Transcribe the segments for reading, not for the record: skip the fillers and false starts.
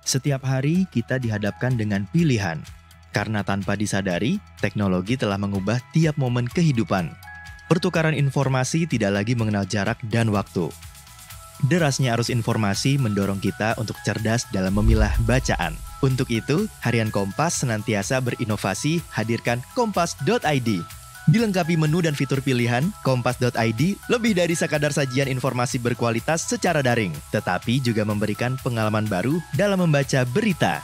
Setiap hari kita dihadapkan dengan pilihan. Karena tanpa disadari, teknologi telah mengubah tiap momen kehidupan. Pertukaran informasi tidak lagi mengenal jarak dan waktu. Derasnya arus informasi mendorong kita untuk cerdas dalam memilah bacaan. Untuk itu, Harian Kompas senantiasa berinovasi hadirkan kompas.id. Dilengkapi menu dan fitur pilihan, kompas.id lebih dari sekadar sajian informasi berkualitas secara daring, tetapi juga memberikan pengalaman baru dalam membaca berita.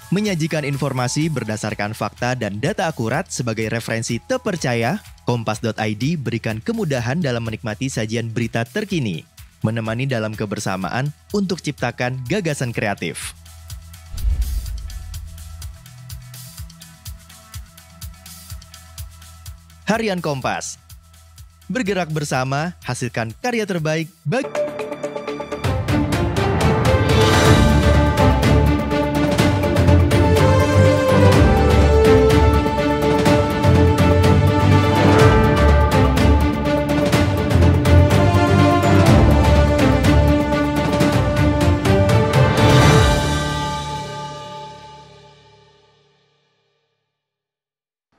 Menyajikan informasi berdasarkan fakta dan data akurat sebagai referensi terpercaya, kompas.id berikan kemudahan dalam menikmati sajian berita terkini, menemani dalam kebersamaan untuk ciptakan gagasan kreatif. Harian Kompas. Bergerak bersama, hasilkan karya terbaik bagi...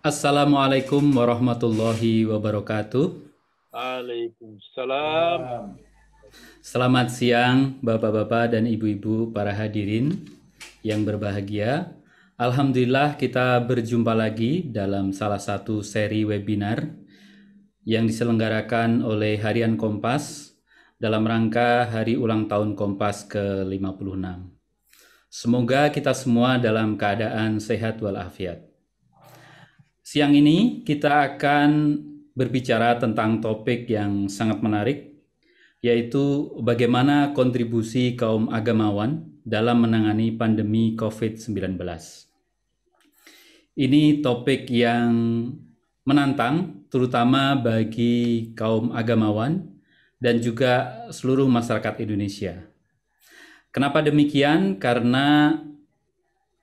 Assalamualaikum warahmatullahi wabarakatuh. Waalaikumsalam. Selamat siang Bapak-bapak dan Ibu-ibu para hadirin yang berbahagia. Alhamdulillah kita berjumpa lagi dalam salah satu seri webinar yang diselenggarakan oleh Harian Kompas dalam rangka Hari Ulang Tahun Kompas ke-56. Semoga kita semua dalam keadaan sehat walafiat. Siang ini kita akan berbicara tentang topik yang sangat menarik, yaitu bagaimana kontribusi kaum agamawan dalam menangani pandemi COVID-19. Ini topik yang menantang, terutama bagi kaum agamawan dan juga seluruh masyarakat Indonesia. Kenapa demikian? Karena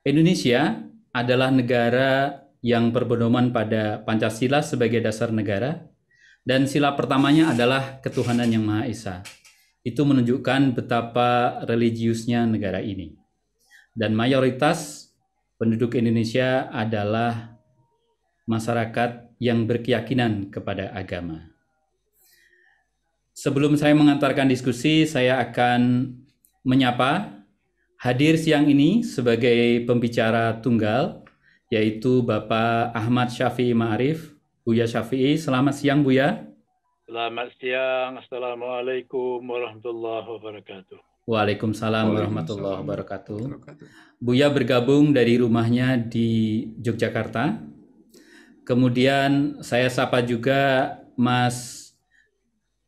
Indonesia adalah negara yang berpedoman pada Pancasila sebagai dasar negara, dan sila pertamanya adalah ketuhanan yang Maha Esa. Itu menunjukkan betapa religiusnya negara ini. Dan mayoritas penduduk Indonesia adalah masyarakat yang berkeyakinan kepada agama. Sebelum saya mengantarkan diskusi, saya akan menyapa hadir siang ini sebagai pembicara tunggal, yaitu Bapak Ahmad Syafi'i Ma'arif. Buya Syafi'i, selamat siang Buya. Selamat siang. Assalamualaikum warahmatullahi wabarakatuh. Waalaikumsalam warahmatullahi wabarakatuh. Buya bergabung dari rumahnya di Yogyakarta. Kemudian saya sapa juga Mas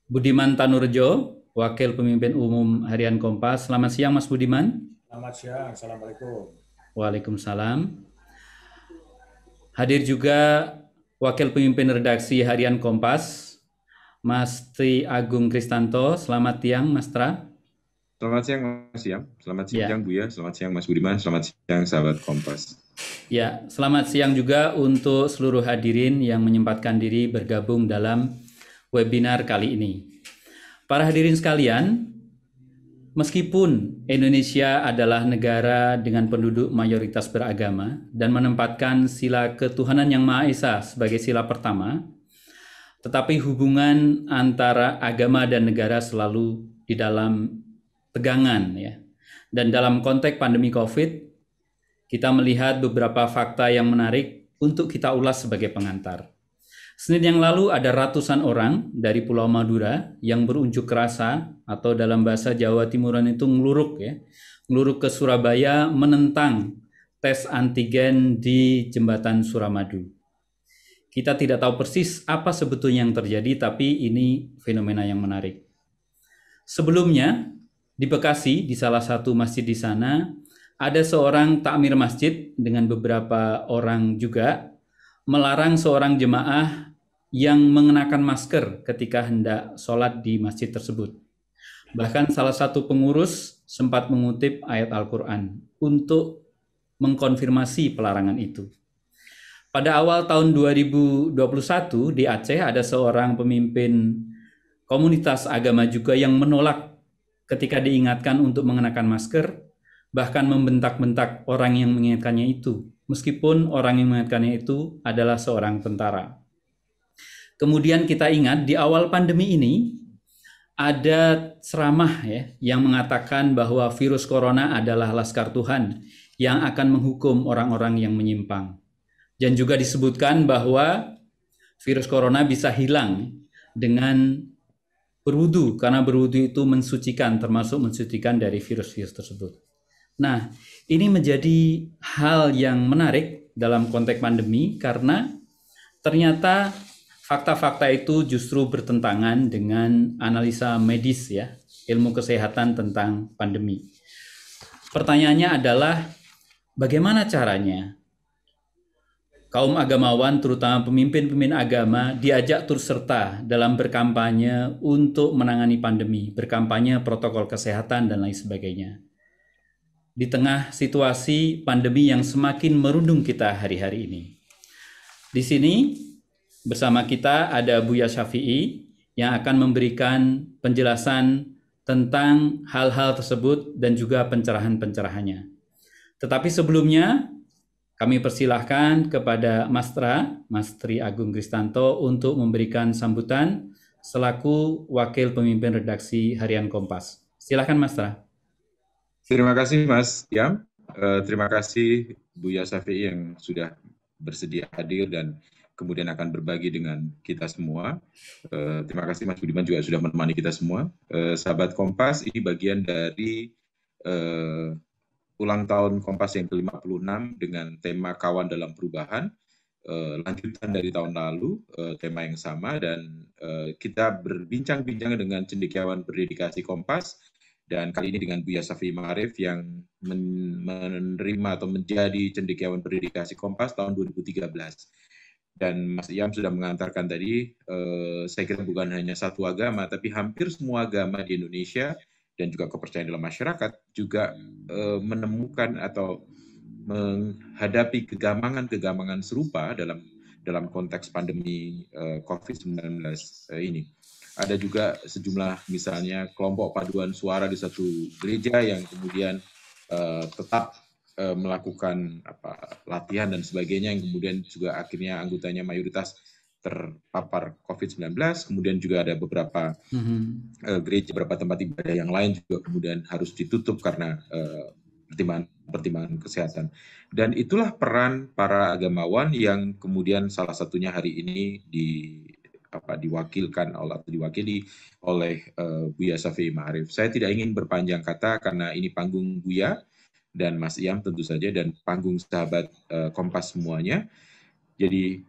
Budiman Tanurjo, Wakil Pemimpin Umum Harian Kompas. Selamat siang Mas Budiman. Selamat siang. Assalamualaikum. Waalaikumsalam. Hadir juga Wakil Pemimpin Redaksi Harian Kompas, Mas Tri Agung Kristanto. Selamat siang, Mas Tra. Selamat siang, Mas Siang. Selamat siang, Buya. Selamat siang, Mas Budiman. Selamat siang, sahabat Kompas. Ya, selamat siang juga untuk seluruh hadirin yang menyempatkan diri bergabung dalam webinar kali ini. Para hadirin sekalian, meskipun Indonesia adalah negara dengan penduduk mayoritas beragama dan menempatkan sila ketuhanan yang Maha Esa sebagai sila pertama, tetapi hubungan antara agama dan negara selalu di dalam tegangan, ya. Dan dalam konteks pandemi COVID, kita melihat beberapa fakta yang menarik untuk kita ulas sebagai pengantar. Senin yang lalu ada ratusan orang dari Pulau Madura yang berunjuk rasa, atau dalam bahasa Jawa Timuran itu ngeluruk, ya, ngeluruk ke Surabaya menentang tes antigen di Jembatan Suramadu. Kita tidak tahu persis apa sebetulnya yang terjadi, tapi ini fenomena yang menarik. Sebelumnya di Bekasi, di salah satu masjid di sana, ada seorang takmir masjid dengan beberapa orang juga melarang seorang jemaah yang mengenakan masker ketika hendak sholat di masjid tersebut. Bahkan salah satu pengurus sempat mengutip ayat Al-Quran untuk mengkonfirmasi pelarangan itu. Pada awal tahun 2021 di Aceh ada seorang pemimpin komunitas agama juga yang menolak ketika diingatkan untuk mengenakan masker, bahkan membentak-bentak orang yang mengingatkannya itu, meskipun orang yang mengingatkannya itu adalah seorang tentara. Kemudian kita ingat di awal pandemi ini ada ceramah ya yang mengatakan bahwa virus corona adalah laskar Tuhan yang akan menghukum orang-orang yang menyimpang. Dan juga disebutkan bahwa virus corona bisa hilang dengan berwudu, karena berwudu itu mensucikan, termasuk mensucikan dari virus-virus tersebut. Nah, ini menjadi hal yang menarik dalam konteks pandemi karena ternyata fakta-fakta itu justru bertentangan dengan analisa medis ya, ilmu kesehatan tentang pandemi. Pertanyaannya adalah bagaimana caranya kaum agamawan, terutama pemimpin-pemimpin agama, diajak turut serta dalam berkampanye untuk menangani pandemi, berkampanye protokol kesehatan dan lain sebagainya. Di tengah situasi pandemi yang semakin merundung kita hari-hari ini. Di sini bersama kita ada Buya Syafi'i yang akan memberikan penjelasan tentang hal-hal tersebut dan juga pencerahan-pencerahannya. Tetapi sebelumnya kami persilahkan kepada Mas Tri Agung Kristanto untuk memberikan sambutan selaku Wakil Pemimpin Redaksi Harian Kompas. Silakan Mas Tra. Terima kasih Mas Yam. Terima kasih Buya Syafi'i yang sudah bersedia hadir dan kemudian akan berbagi dengan kita semua. Terima kasih Mas Budiman juga sudah menemani kita semua. Sahabat Kompas, ini bagian dari ulang tahun Kompas yang ke-56 dengan tema Kawan dalam Perubahan. Lanjutan dari tahun lalu, tema yang sama, dan kita berbincang-bincang dengan cendekiawan berdedikasi Kompas, dan kali ini dengan Buya Syafi'i Ma'arif yang menerima atau menjadi cendekiawan berdedikasi Kompas tahun 2013. Dan Mas Iyam sudah mengantarkan tadi, saya kira bukan hanya satu agama, tapi hampir semua agama di Indonesia dan juga kepercayaan dalam masyarakat juga menemukan atau menghadapi kegamangan-kegamangan serupa dalam konteks pandemi COVID-19 ini. Ada juga sejumlah misalnya kelompok paduan suara di satu gereja yang kemudian tetap melakukan latihan dan sebagainya, yang kemudian juga akhirnya anggotanya mayoritas terpapar COVID-19. Kemudian juga ada beberapa gereja, beberapa tempat ibadah yang lain juga kemudian harus ditutup karena pertimbangan kesehatan. Dan itulah peran para agamawan yang kemudian salah satunya hari ini diwakili oleh Buya Syafi'i Ma'arif. Saya tidak ingin berpanjang kata karena ini panggung Buya dan Mas Iyam tentu saja, dan panggung sahabat Kompas semuanya. Jadi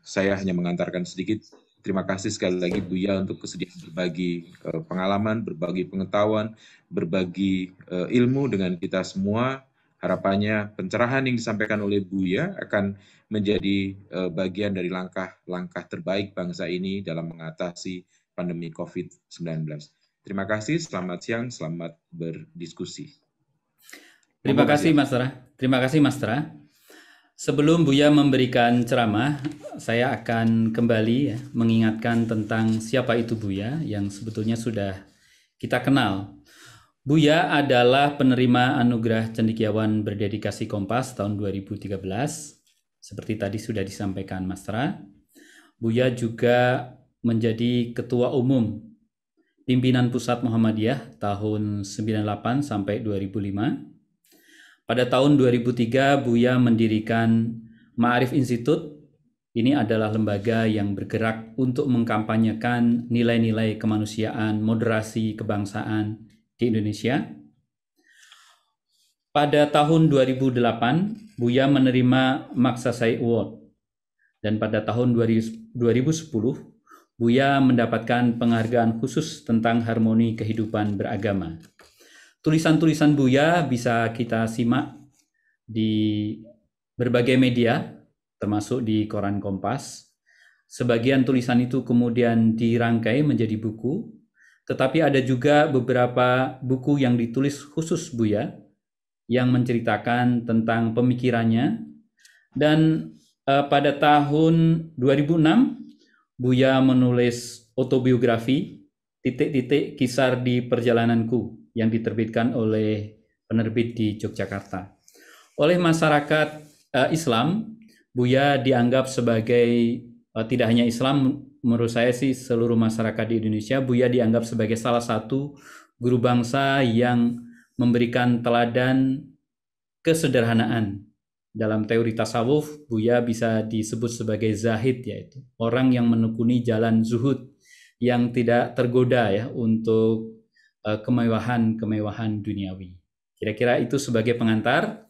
saya hanya mengantarkan sedikit. Terima kasih sekali lagi Buya untuk kesediaan berbagi pengalaman, berbagi pengetahuan, berbagi ilmu dengan kita semua. Harapannya pencerahan yang disampaikan oleh Buya akan menjadi bagian dari langkah-langkah terbaik bangsa ini dalam mengatasi pandemi COVID-19. Terima kasih, selamat siang, selamat berdiskusi. Terima kasih Mas Tra. Terima kasih Mas Tra. Sebelum Buya memberikan ceramah, saya akan kembali mengingatkan tentang siapa itu Buya yang sebetulnya sudah kita kenal. Buya adalah penerima anugerah cendekiawan berdedikasi Kompas tahun 2013. Seperti tadi sudah disampaikan Mas Tra. Buya juga menjadi ketua umum pimpinan Pusat Muhammadiyah tahun 98 sampai 2005. Pada tahun 2003, Buya mendirikan Ma'arif Institute. Ini adalah lembaga yang bergerak untuk mengkampanyekan nilai-nilai kemanusiaan, moderasi, kebangsaan di Indonesia. Pada tahun 2008, Buya menerima Maksasai Award. Dan pada tahun 2010, Buya mendapatkan penghargaan khusus tentang harmoni kehidupan beragama. Tulisan-tulisan Buya bisa kita simak di berbagai media, termasuk di koran Kompas. Sebagian tulisan itu kemudian dirangkai menjadi buku, tetapi ada juga beberapa buku yang ditulis khusus Buya yang menceritakan tentang pemikirannya. Dan pada tahun 2006, Buya menulis autobiografi titik-titik kisar di perjalananku yang diterbitkan oleh penerbit di Yogyakarta. Oleh masyarakat Islam, Buya dianggap sebagai tidak hanya Islam, menurut saya sih seluruh masyarakat di Indonesia, Buya dianggap sebagai salah satu guru bangsa yang memberikan teladan kesederhanaan. Dalam teori tasawuf, Buya bisa disebut sebagai zahid, yaitu orang yang menekuni jalan zuhud yang tidak tergoda ya untuk kemewahan-kemewahan duniawi. Kira-kira itu sebagai pengantar.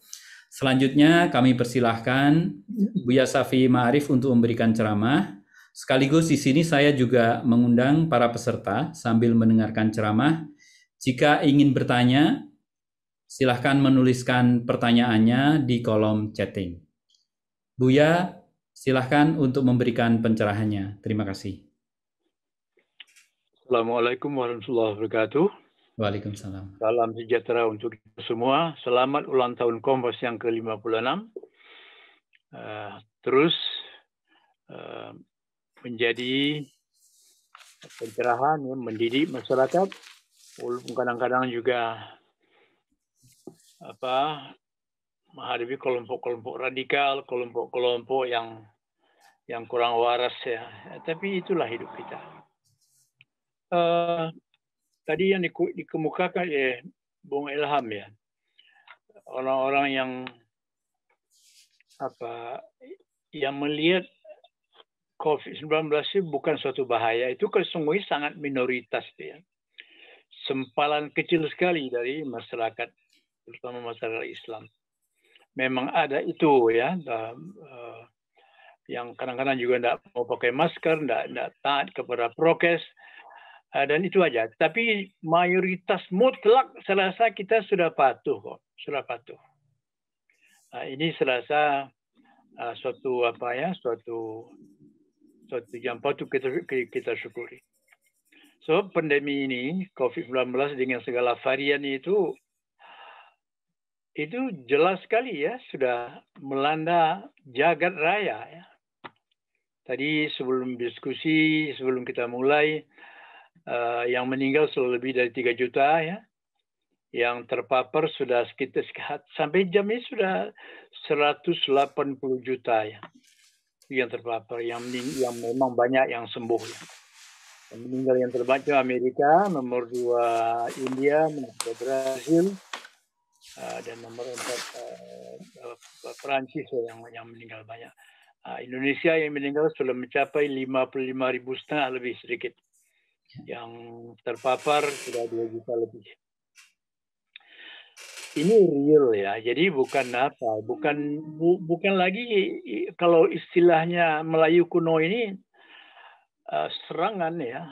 Selanjutnya kami persilahkan Buya Safi Ma'arif untuk memberikan ceramah. Sekaligus di sini saya juga mengundang para peserta sambil mendengarkan ceramah. Jika ingin bertanya, silahkan menuliskan pertanyaannya di kolom chatting. Buya, silahkan untuk memberikan pencerahannya. Terima kasih. Assalamualaikum warahmatullahi wabarakatuh. Waalaikumsalam. Salam sejahtera untuk kita semua. Selamat ulang tahun Kompas yang ke-56. Terus menjadi pencerahan, ya, mendidik masyarakat, walaupun kadang-kadang juga menghadapi kelompok-kelompok radikal, kelompok-kelompok yang kurang waras ya. Tapi itulah hidup kita. Tadi yang dikemukakan oleh Bung Ilham ya, orang-orang yang melihat COVID-19 itu bukan suatu bahaya, itu sesungguhnya sangat minoritas ya. Sempalan kecil sekali dari masyarakat, terutama masyarakat Islam. Memang ada itu ya, yang kadang-kadang juga tidak mau pakai masker, tidak taat kepada prokes, dan itu aja. Tapi mayoritas mutlak saya rasa kita sudah patuh kok, sudah patuh. Ini saya rasa suatu yang patut kita syukuri. So pandemi ini COVID-19 dengan segala varian itu jelas sekali ya sudah melanda jagat raya ya. Tadi sebelum diskusi, sebelum kita mulai, yang meninggal sudah lebih dari 3 juta ya. Yang terpapar sudah sekitar sampai jam ini sudah 180 juta ya. Yang terpapar, yang memang banyak yang sembuh ya. Yang meninggal yang terbanyak Amerika, nomor 2 India, nomor 3 Brazil, dan nomor 4 Perancis yang meninggal banyak. Indonesia yang meninggal sudah mencapai 55.500 lebih sedikit. Yang terpapar sudah 2 juta lebih. Ini real ya, jadi bukan lagi kalau istilahnya Melayu kuno ini serangan ya.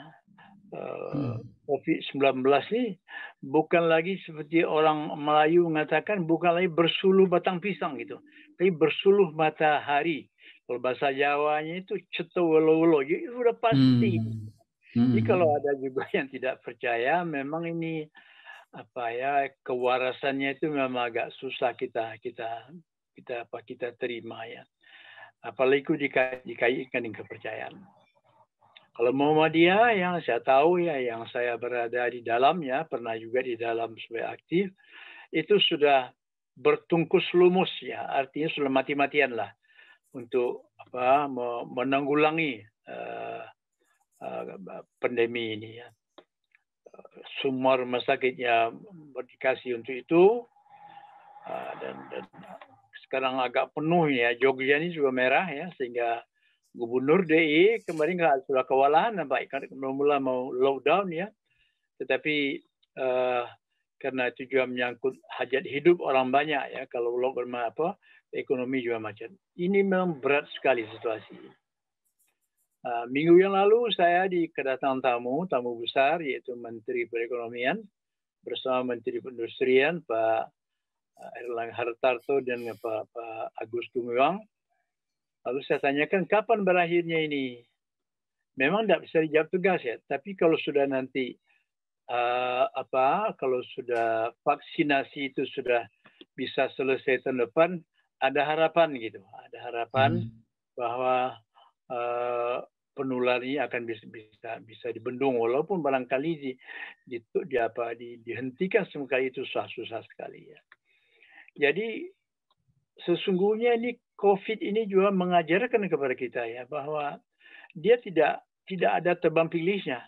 COVID-19 ini bukan lagi seperti orang Melayu mengatakan, bukan lagi bersuluh batang pisang gitu, tapi bersuluh matahari. Kalau bahasa Jawanya itu cetowolo-wolo, itu sudah pasti. Jadi kalau ada juga yang tidak percaya, memang ini kewarasannya itu memang agak susah kita terima ya. Apalagi itu dikaitkan dengan kepercayaan. Kalau Muhammadiyah yang saya tahu ya, yang saya berada di dalamnya, pernah juga di dalam sebagai aktif, itu sudah bertungkus lumus ya, artinya sudah mati-matian lah untuk menanggulangi pandemi ini ya. Semua rumah sakitnya berdikasi untuk itu, dan sekarang agak penuh ya. Jogja ini juga merah ya, sehingga Gubernur DI kemarin sudah kewalahan nampaknya mula mau lockdown ya, tetapi karena itu juga menyangkut hajat hidup orang banyak ya, kalau lockdown ekonomi juga macam. Ini memang berat sekali situasi. Minggu yang lalu saya kedatangan tamu besar, yaitu Menteri Perekonomian bersama Menteri Perindustrian Pak Erlangga Hartarto dan Pak Agus Gumiwang. Lalu saya tanyakan kapan berakhirnya ini. Memang tidak bisa dijawab tegas ya, tapi kalau sudah nanti kalau sudah vaksinasi itu sudah bisa selesai tahun depan, ada harapan gitu. Ada harapan bahwa penularannya akan bisa dibendung, walaupun barangkali dihentikan sekali itu susah sekali ya. Jadi sesungguhnya ini COVID ini juga mengajarkan kepada kita ya bahwa dia tidak ada tebang pilihnya.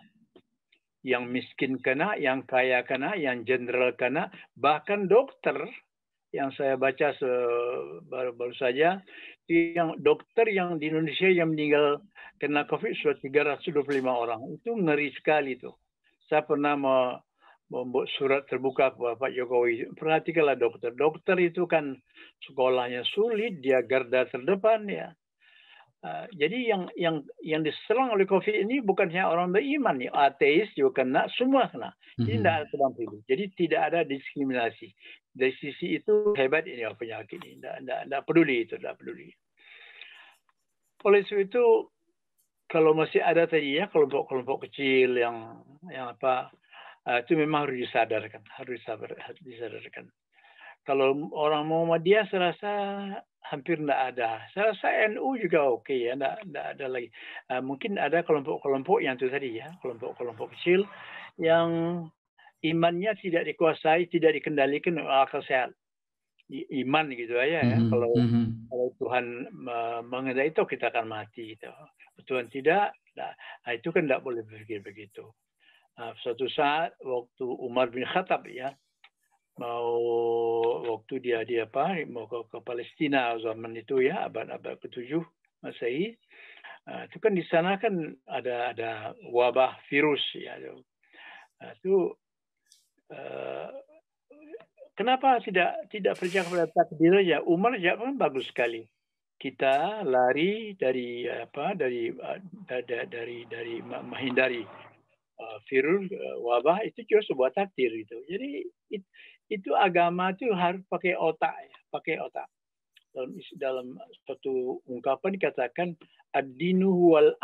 Yang miskin kena, yang kaya kena, yang general kena, bahkan dokter yang saya baca baru saja, yang dokter yang di Indonesia yang meninggal kena COVID sudah 325 orang. Itu ngeri sekali tuh. Saya pernah membuat surat terbuka kepada Pak Jokowi. Perhatikanlah dokter. Dokter itu kan sekolahnya sulit, dia garda terdepan ya. Jadi yang diserang oleh COVID ini bukan hanya orang beriman, ya, ateis juga kena, semua kena. Jadi tidak ada tebang pilih. Jadi tidak ada diskriminasi. Dari sisi itu hebat ini penyakit ini. Tidak peduli itu, tidak peduli. Oleh sebab itu, kalau masih ada tadi ya kelompok-kelompok kecil yang itu memang harus disadarkan. Kalau orang Muhammadiyah saya rasa hampir tidak ada. Saya rasa NU juga oke ya, tidak ada lagi. Mungkin ada kelompok-kelompok yang itu tadi ya, kelompok-kelompok kecil yang imannya tidak dikuasai, tidak dikendalikan oleh akal sehat. Iman gitu aja ya. Kalau Tuhan mengendaki itu kita akan mati. Gitu. Tuhan tidak, nah, itu kan tidak boleh berpikir begitu. Suatu saat waktu Umar bin Khattab ya, waktu dia mau ke Palestina zaman itu ya, abad ke-7 Masehi, itu kan di sana kan ada wabah virus ya. Itu kenapa tidak percaya kepada takdir aja? Umar ya kan bagus sekali. Kita lari dari menghindari virus wabah itu juga sebuah takdir itu. Jadi itu agama itu harus pakai otak ya, pakai otak. Dalam suatu ungkapan dikatakan ad-dinu huwal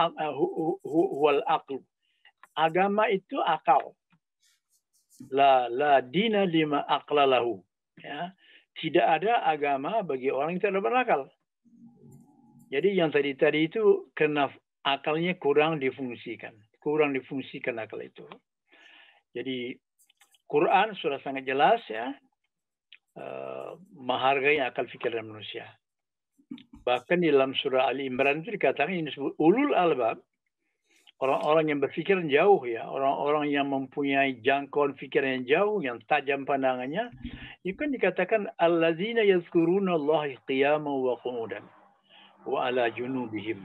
aql. Agama itu akal. La dina lima aqlalahu. Ya. Tidak ada agama bagi orang yang tidak berakal. Jadi yang tadi itu karena akalnya kurang difungsikan akal itu. Jadi Quran sudah sangat jelas ya menghargai akal pikiran manusia. Bahkan di dalam surah Ali Imran itu dikatakan ini disebut ulul albab, orang-orang yang berpikir jauh ya, orang-orang yang mempunyai jangkauan pikiran yang jauh, yang tajam pandangannya. Itu kan dikatakan allazina yazkuruna Allah qiyaman wa qu'udan wa ala junubihim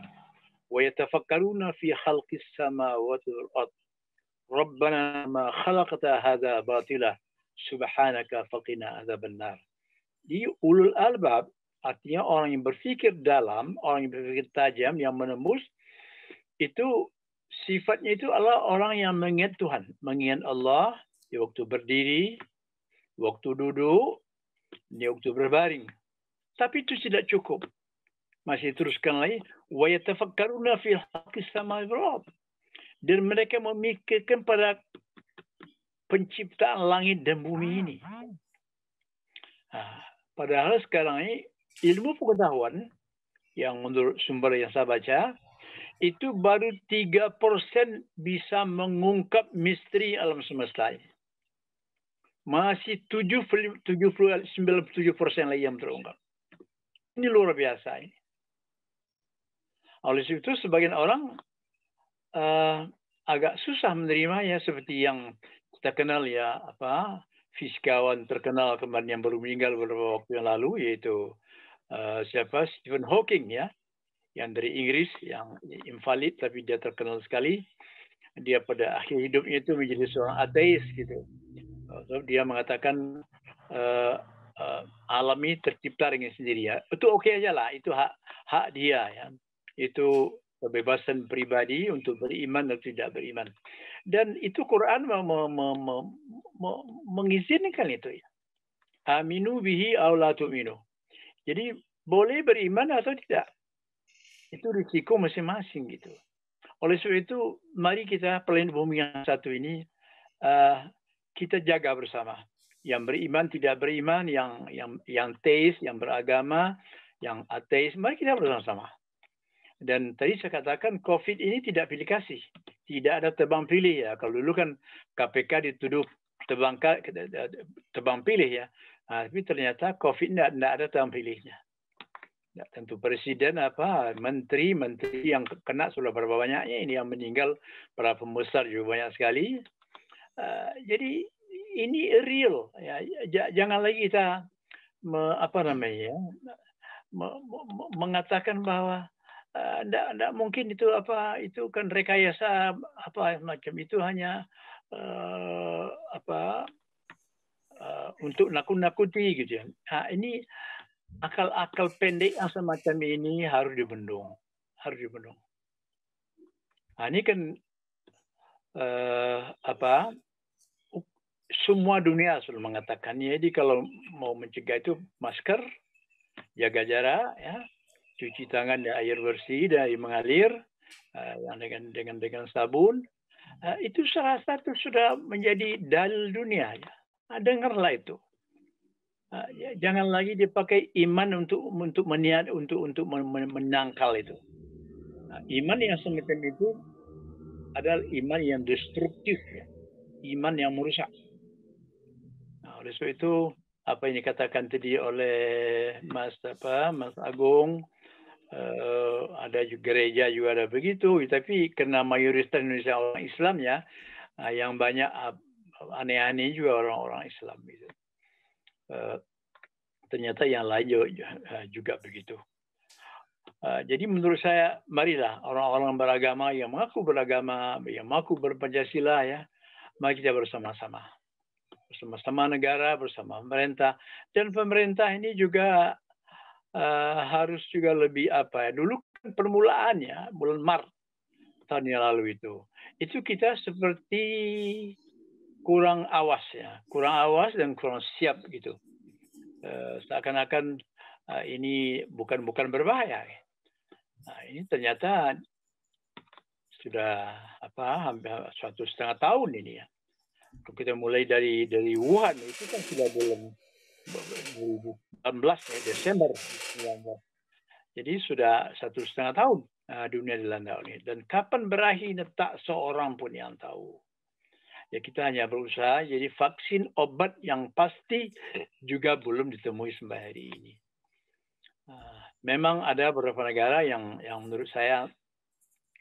wa yatafakkaruna fi khalqis samawati wal ard. Rabbana ma khalaqta hadza batila subhanaka faqina adzabannar. Di ulul albab artinya orang yang berpikir dalam, orang yang berpikir tajam, yang menembus, itu sifatnya itu adalah orang yang mengingat Tuhan, mengingat Allah di waktu berdiri, waktu duduk, di waktu berbaring. Tapi itu tidak cukup. Masih teruskan lagi, wa yatafakkaruna fi khalqis samawati wal ard. Dan mereka memikirkan pada penciptaan langit dan bumi ini. Padahal sekarang ini ilmu pengetahuan yang menurut sumber yang saya baca itu baru 3% bisa mengungkap misteri alam semesta ini. Masih 97% lagi yang terungkap. Ini luar biasa ini. Oleh sebab itu sebagian orang agak susah menerimanya, seperti yang kita kenal ya fisikawan terkenal kemarin yang baru meninggal beberapa waktu yang lalu, yaitu Stephen Hawking ya, yang dari Inggris, yang invalid tapi dia terkenal sekali. Dia pada akhir hidupnya itu menjadi seorang ateis gitu. Dia mengatakan alam ini tercipta dengan sendiri ya. Itu oke aja lah, itu hak dia ya. Itu kebebasan pribadi untuk beriman atau tidak beriman. Dan itu Quran mengizinkan itu ya. Aminu bihi aw la tu'minu. Jadi boleh beriman atau tidak. Itu risiko masing-masing gitu. Oleh sebab itu mari kita planet bumi yang satu ini kita jaga bersama. Yang beriman, tidak beriman, yang teis, yang beragama, yang ateis, mari kita bersama-sama. Dan tadi saya katakan COVID ini tidak pilih kasih, tidak ada tebang pilih ya. Kalau dulu kan KPK dituduh tebang pilih ya, tapi ternyata COVID tidak ada tebang pilihnya. Ya, tentu presiden menteri yang kena sudah berapa banyaknya, ini yang meninggal para pembesar juga banyak sekali. Jadi ini real ya, jangan lagi kita mengatakan bahwa tidak mungkin itu kan rekayasa macam itu, hanya untuk nakut-nakuti gitu ya. Ini akal-akal pendek yang semacam ini harus dibendung. Ini kan semua dunia sudah mengatakan. Jadi kalau mau mencegah itu masker, jaga jarak, ya, cuci tangan dengan air bersih dari mengalir, dengan sabun. Itu salah satu sudah menjadi dalil dunia. Ya. Dengarlah itu. Jangan lagi dipakai iman untuk menangkal itu. Iman yang semacam itu adalah iman yang destruktif, ya. Iman yang merusak. Oleh sebab itu apa yang dikatakan tadi oleh Mas Agung, ada juga gereja juga ada begitu, tapi karena mayoritas Indonesia orang Islam ya, yang banyak aneh-aneh juga orang-orang Islam gitu. Ternyata yang lain juga begitu. Jadi menurut saya, marilah orang-orang beragama yang mengaku beragama, yang mengaku berpancasila ya, mari kita bersama-sama negara, bersama pemerintah, dan pemerintah ini juga harus juga lebih dulu kan permulaannya bulan Maret tahun yang lalu itu kita seperti kurang awas dan kurang siap gitu. Seakan-akan ini bukan berbahaya. Ini ternyata sudah hampir 1,5 tahun ini ya. Kalau kita mulai dari Wuhan itu kan sudah bulan 2018 ya, Desember 2019. Jadi sudah 1,5 tahun dunia dilanda ini. Dan kapan berakhirnya tak seorang pun yang tahu. Ya kita hanya berusaha. Jadi vaksin obat yang pasti juga belum ditemui sampai hari ini. Memang ada beberapa negara yang menurut saya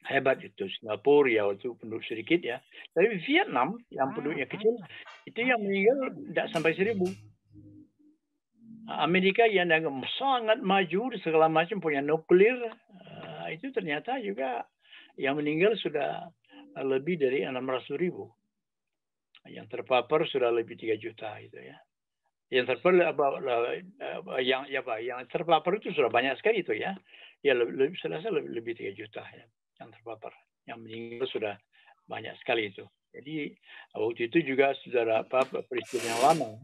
hebat itu. Singapura ya itu penduduk sedikit ya. Tapi Vietnam yang penduduknya kecil itu yang meninggal tidak sampai 1.000. Amerika yang sangat maju segala macam, punya nuklir, itu ternyata juga yang meninggal sudah lebih dari 600.000. Yang terpapar sudah lebih 3 juta itu ya. Yang terpapar itu sudah banyak sekali itu ya. Ya lebih 3 juta ya yang terpapar. Yang meninggal sudah banyak sekali itu. Jadi waktu itu juga saudara presiden yang lama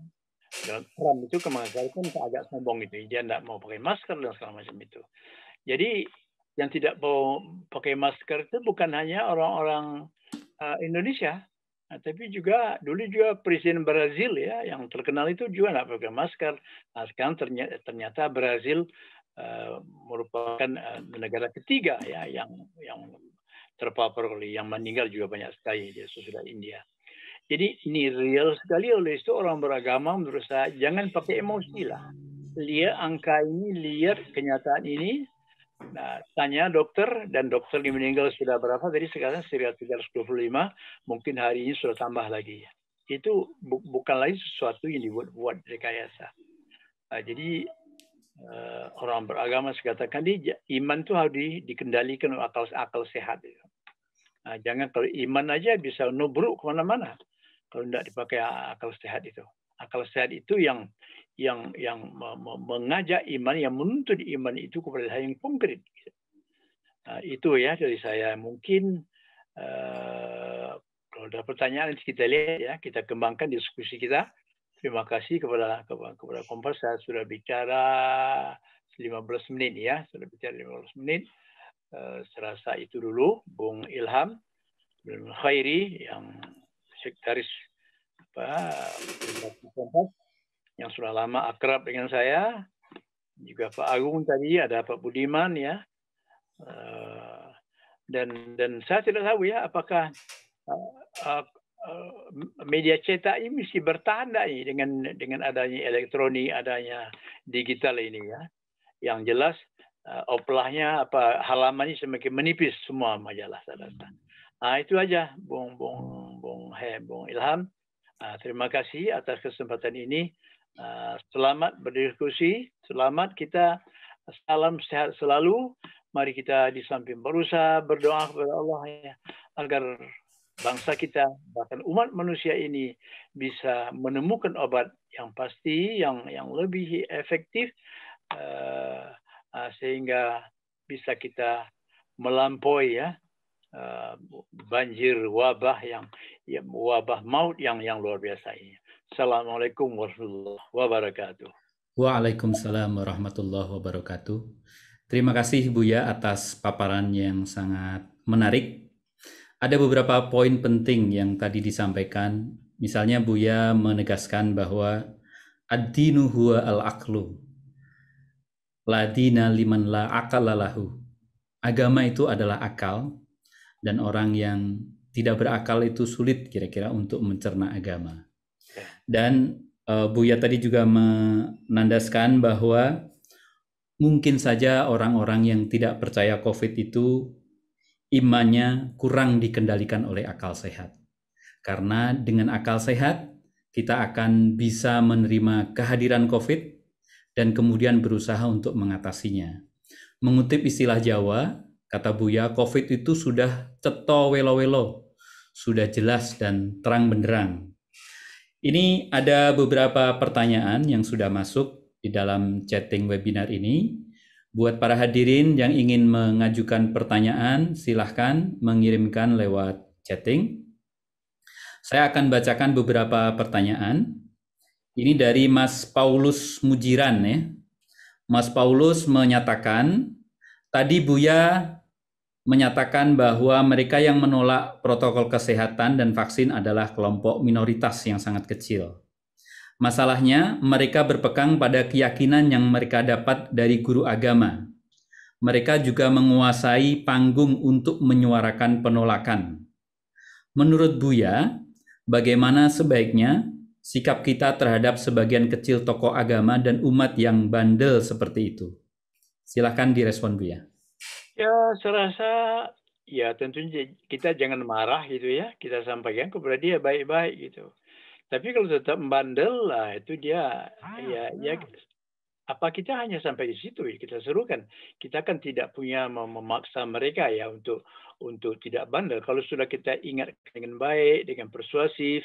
dan Trump itu kemarin agak sombong itu. Dia tidak mau pakai masker dan segala macam itu. Jadi yang tidak mau pakai masker itu bukan hanya orang-orang Indonesia. Tapi juga dulu juga Presiden Brazil ya yang terkenal itu juga nggak pakai masker. Nah, sekarang ternyata Brazil merupakan negara ketiga ya yang terpapar oleh yang meninggal juga banyak sekali dia sesudah India. Jadi ini real sekali. Oleh itu orang beragama menurut saya jangan pakai emosi lah. Lihat angka ini, lihat kenyataan ini. Nah, tanya dokter, dan dokter yang meninggal sudah berapa? Tadi sekarang 325, mungkin hari ini sudah tambah lagi. Itu bukan lagi sesuatu yang dibuat rekayasa. Jadi orang beragama sekatakan iman itu harus dikendalikan oleh akal sehat. Jangan kalau iman aja bisa nubruk kemana-mana kalau tidak dipakai akal sehat itu. Akal sehat itu yang mengajak iman, yang menuntut iman itu kepada hal yang konkret. Itu ya dari saya. Mungkin kalau ada pertanyaan kita lihat ya, kita kembangkan diskusi kita. Terima kasih kepada Kompas. Saya sudah bicara 15 menit ya, sudah bicara 15 menit. Serasa itu dulu, Bung Ilham Khairi yang sekretaris Kompas yang sudah lama akrab dengan saya, juga Pak Agung tadi, ada Pak Budiman ya, Dan saya tidak tahu ya apakah media cetak ini mesti bertahan dengan adanya elektronik, adanya digital ini ya. Yang jelas oplahnya halamannya semakin menipis semua majalah saya rasa. Itu aja, Bung Ilham. Terima kasih atas kesempatan ini. Selamat berdiskusi, selamat kita, salam sehat selalu. Mari kita di samping berusaha berdoa kepada Allah ya, agar bangsa kita, bahkan umat manusia ini bisa menemukan obat yang pasti, yang lebih efektif, sehingga bisa kita melampaui ya banjir wabah wabah maut yang luar biasa ini. Assalamualaikum warahmatullahi wabarakatuh. Waalaikumsalam warahmatullahi wabarakatuh. Terima kasih Buya atas paparan yang sangat menarik. Ada beberapa poin penting yang tadi disampaikan. Misalnya Buya menegaskan bahwa ad-dinu huwa al-aqlu. La dina liman la aqala lahu. Agama itu adalah akal, dan orang yang tidak berakal itu sulit kira-kira untuk mencerna agama. Dan Buya tadi juga menandaskan bahwa mungkin saja orang-orang yang tidak percaya COVID itu imannya kurang dikendalikan oleh akal sehat. Karena dengan akal sehat, kita akan bisa menerima kehadiran COVID dan kemudian berusaha untuk mengatasinya. Mengutip istilah Jawa, kata Buya, COVID itu sudah ceto welo-welo, sudah jelas dan terang benderang. Ini ada beberapa pertanyaan yang sudah masuk di dalam chatting webinar ini. Buat para hadirin yang ingin mengajukan pertanyaan, silahkan mengirimkan lewat chatting. Saya akan bacakan beberapa pertanyaan. Ini dari Mas Paulus Mujiran ya. Mas Paulus menyatakan, tadi Buya menyatakan bahwa mereka yang menolak protokol kesehatan dan vaksin adalah kelompok minoritas yang sangat kecil. Masalahnya, mereka berpegang pada keyakinan yang mereka dapat dari guru agama. Mereka juga menguasai panggung untuk menyuarakan penolakan. Menurut Buya, bagaimana sebaiknya sikap kita terhadap sebagian kecil tokoh agama dan umat yang bandel seperti itu? Silakan direspon Buya. Ya, saya rasa ya tentunya kita jangan marah gitu ya. Kita sampaikan kepada dia baik-baik gitu. Tapi kalau tetap membandel lah itu dia ya apa kita hanya sampai di situ ya, kita serukan. Kita kan tidak punya memaksa mereka ya untuk tidak bandel. Kalau sudah kita ingat dengan baik, dengan persuasif,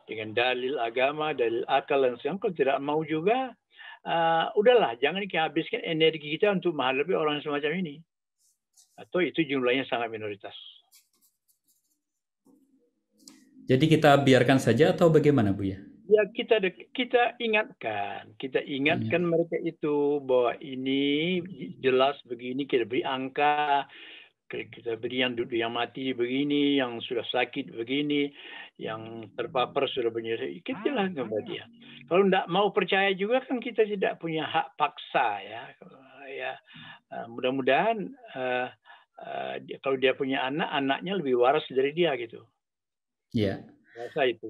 dengan dalil agama, dalil akal dan sebagainya, kalau tidak mau juga udahlah, jangan kita habiskan energi kita untuk menghadapi orang semacam ini. Atau itu jumlahnya sangat minoritas. Jadi kita biarkan saja atau bagaimana Buya? Ya kita ingatkan mereka itu bahwa ini jelas begini, kita beri angka, kita beri yang mati begini, yang sudah sakit begini, yang terpapar sudah begini, kita jelaskan kepada dia. Kalau tidak mau percaya juga kan kita tidak punya hak paksa ya. Mudah-mudahan kalau dia punya anaknya lebih waras dari dia gitu. Ya. Rasa itu.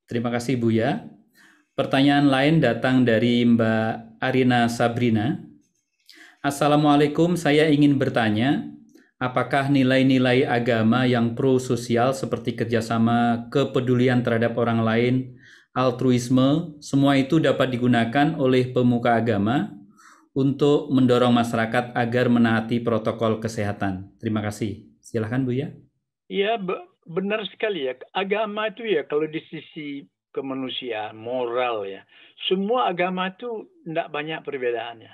Terima kasih Buya. Pertanyaan lain datang dari Mbak Arina Sabrina. Assalamualaikum, saya ingin bertanya, apakah nilai-nilai agama yang pro-sosial seperti kerjasama, kepedulian terhadap orang lain, altruisme, semua itu dapat digunakan oleh pemuka agama untuk mendorong masyarakat agar menaati protokol kesehatan? Terima kasih. Silakan Buya. Iya, benar sekali ya. Agama itu ya kalau di sisi kemanusiaan, moral ya. Semua agama itu tidak banyak perbedaannya.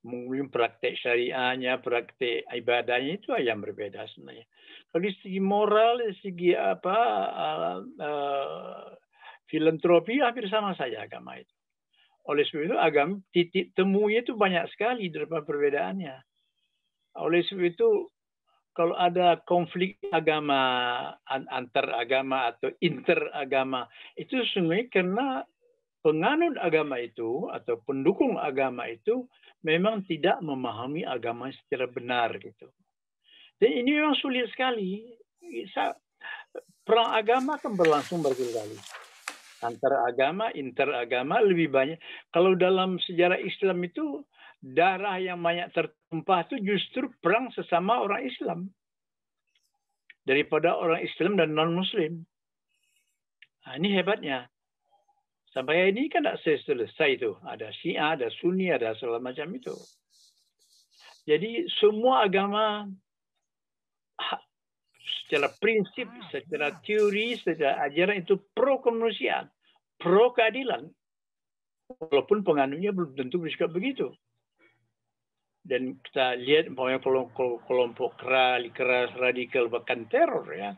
Mungkin praktek syariahnya, praktek ibadahnya itu yang berbeda sebenarnya. Kalau di segi moral, di segi filantropi hampir sama saja agama itu. Oleh sebab itu agama titik temunya itu banyak sekali daripada perbedaannya. Oleh sebab itu kalau ada konflik agama antar agama atau interagama itu sebenarnya karena penganut agama itu atau pendukung agama itu memang tidak memahami agama secara benar gitu. Dan ini memang sulit sekali. Perang agama kan berlangsung berkali-kali. Antara agama, interagama lebih banyak. Kalau dalam sejarah Islam itu darah yang banyak tertumpah itu justru perang sesama orang Islam daripada orang Islam dan non-Muslim. Nah, ini hebatnya. Sampai ini kan tidak selesai itu. Ada Syiah, ada Sunni, ada segala macam itu. Jadi semua agama secara prinsip, secara teori, secara ajaran itu pro kemanusiaan, pro keadilan. Walaupun penganutnya belum tentu bersikap begitu. Dan kita lihat kelompok keras, radikal, bahkan teror ya,